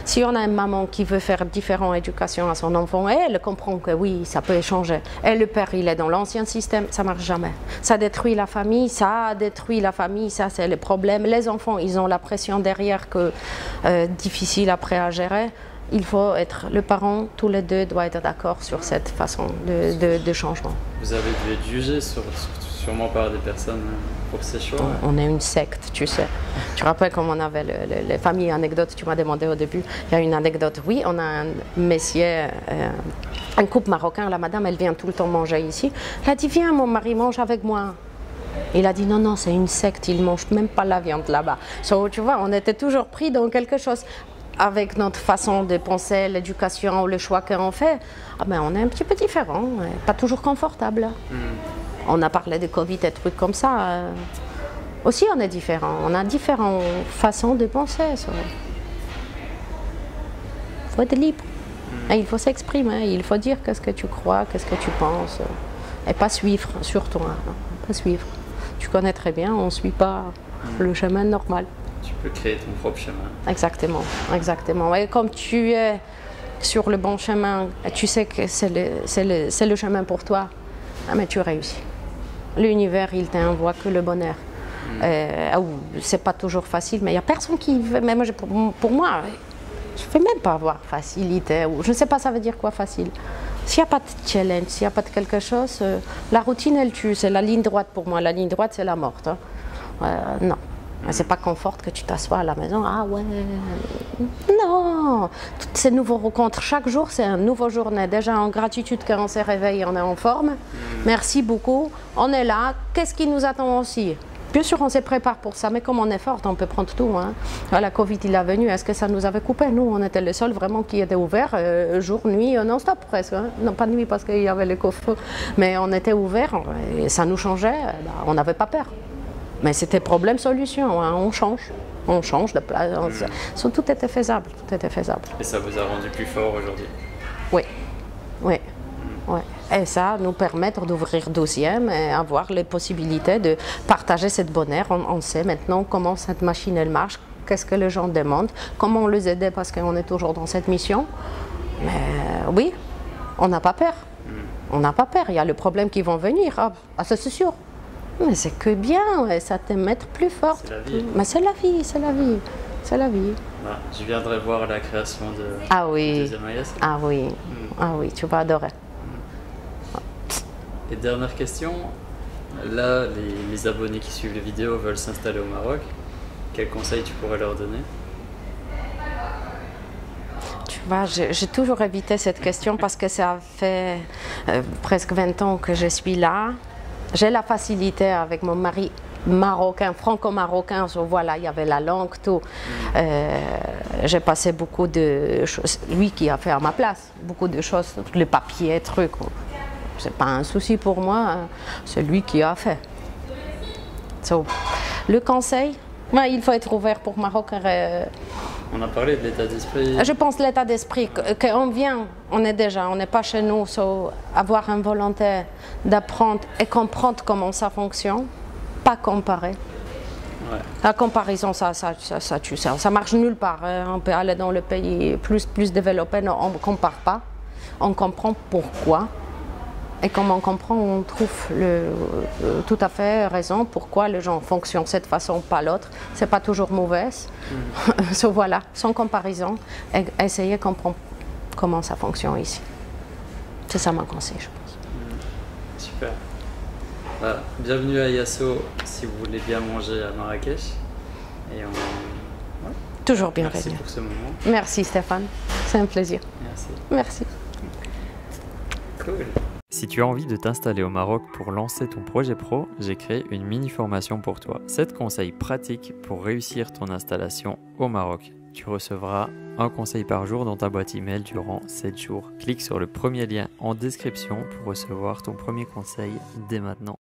Speaker 1: Si on a une maman qui veut faire différente éducation à son enfant, elle comprend que oui, ça peut changer. Et le père, il est dans l'ancien système, ça ne marche jamais. Ça détruit la famille, ça c'est le problème. Les enfants, ils ont la pression derrière que difficile après à gérer. il faut être, le parent, tous les deux doivent être d'accord sur cette façon de changement.
Speaker 2: Vous avez dû être jugé sûrement par des personnes pour ces choix.
Speaker 1: On est une secte, tu sais. Tu te rappelles comme on avait les familles anecdotes, tu m'as demandé au début. Il y a une anecdote, oui, on a un messier, un couple marocain, la madame, elle vient tout le temps manger ici. Elle a dit, viens, mon mari mange avec moi. Il a dit, non, non, c'est une secte, ils ne mangent même pas la viande là-bas. So, tu vois, on était toujours pris dans quelque chose. Avec notre façon de penser, l'éducation ou le choix qu'on fait, ah ben, on est un petit peu différent, pas toujours confortable. On a parlé de Covid et trucs comme ça. Aussi, on est différent. On a différentes façons de penser. Il faut être libre. Et il faut s'exprimer. Il faut dire qu'est-ce que tu crois, qu'est-ce que tu penses. Et pas suivre, surtout. Pas suivre. Tu connais très bien, on ne suit pas le chemin normal.
Speaker 2: Tu peux créer ton propre chemin.
Speaker 1: Exactement, exactement. Et comme tu es sur le bon chemin, tu sais que c'est le chemin pour toi, mais tu réussis. L'univers, il t'envoie que le bonheur. C'est pas toujours facile, mais il n'y a personne qui veut. Mais moi, pour moi, je ne vais même pas avoir facilité. Je ne sais pas ça veut dire quoi facile. S'il n'y a pas de challenge, s'il n'y a pas de quelque chose, la routine, elle tue. C'est la ligne droite pour moi. La ligne droite, c'est la morte. Non. C'est pas confort que tu t'assois à la maison. Ah ouais. Non. Toutes ces nouvelles rencontres, chaque jour, c'est une nouvelle journée. Déjà en gratitude quand on s'est réveillé, on est en forme. Merci beaucoup. On est là. Qu'est-ce qui nous attend aussi? Bien sûr, on se prépare pour ça, mais comme on est forte, on peut prendre tout. Hein. La Covid, il est venu. Est-ce que ça nous avait coupé? Nous, on était les seuls vraiment qui étaient ouverts jour, nuit, non-stop presque. Hein. Non, pas nuit parce qu'il y avait les coffres, mais on était ouverts et ça nous changeait. On n'avait pas peur. Mais c'était problème-solution, hein. On change de place. Tout était faisable, tout était faisable.
Speaker 2: Et ça vous a rendu plus fort aujourd'hui?
Speaker 1: Oui, oui, oui. Et ça nous permet d'ouvrir deuxième et avoir les possibilités de partager cette bonheur. On sait maintenant comment cette machine elle marche, qu'est-ce que les gens demandent, comment on les aider parce qu'on est toujours dans cette mission. Mais oui, on n'a pas peur. On n'a pas peur, il y a le problème qui vont venir, ça c'est sûr. Mais c'est que bien, ouais, ça te met plus fort.
Speaker 2: C'est la vie.
Speaker 1: Mais c'est la vie, c'est la vie. C'est la vie.
Speaker 2: Bah, je viendrai voir la création de deuxième AIS.
Speaker 1: Ah oui, ah oui, tu vas adorer.
Speaker 2: Et dernière question, là, les abonnés qui suivent les vidéos veulent s'installer au Maroc. Quels conseils tu pourrais leur donner?
Speaker 1: Tu vois, j'ai toujours évité cette question parce que ça fait presque 20 ans que je suis là. J'ai la facilité avec mon mari marocain, franco-marocain, voilà, il y avait la langue, tout. J'ai passé beaucoup de choses, lui qui a fait à ma place, beaucoup de choses, les papiers, trucs. C'est pas un souci pour moi, c'est lui qui a fait. Le conseil, il faut être ouvert pour Maroc.
Speaker 2: On a parlé de l'état d'esprit.
Speaker 1: Je pense l'état d'esprit, qu'on vient, on n'est pas chez nous, avoir une volonté d'apprendre et comprendre comment ça fonctionne, pas comparer.
Speaker 2: Ouais.
Speaker 1: La comparaison, ça tue, ça marche nulle part. Hein. On peut aller dans le pays plus développé, non, on ne compare pas, on comprend pourquoi. Et comme on comprend, on trouve tout à fait raison pourquoi les gens fonctionnent de cette façon, pas l'autre. C'est pas toujours mauvais. Voilà, sans comparaison, essayer de comprendre comment ça fonctionne ici. C'est ça mon conseil, je pense.
Speaker 2: Super. Voilà. Bienvenue à Yasso si vous voulez bien manger à Marrakech. Et ouais.
Speaker 1: Toujours bienvenue.
Speaker 2: Merci pour ce moment.
Speaker 1: Merci Stéphane, c'est un plaisir.
Speaker 2: Merci.
Speaker 1: Merci.
Speaker 2: Cool. Si tu as envie de t'installer au Maroc pour lancer ton projet pro, j'ai créé une mini-formation pour toi. 7 conseils pratiques pour réussir ton installation au Maroc. Tu recevras un conseil par jour dans ta boîte email durant 7 jours. Clique sur le premier lien en description pour recevoir ton premier conseil dès maintenant.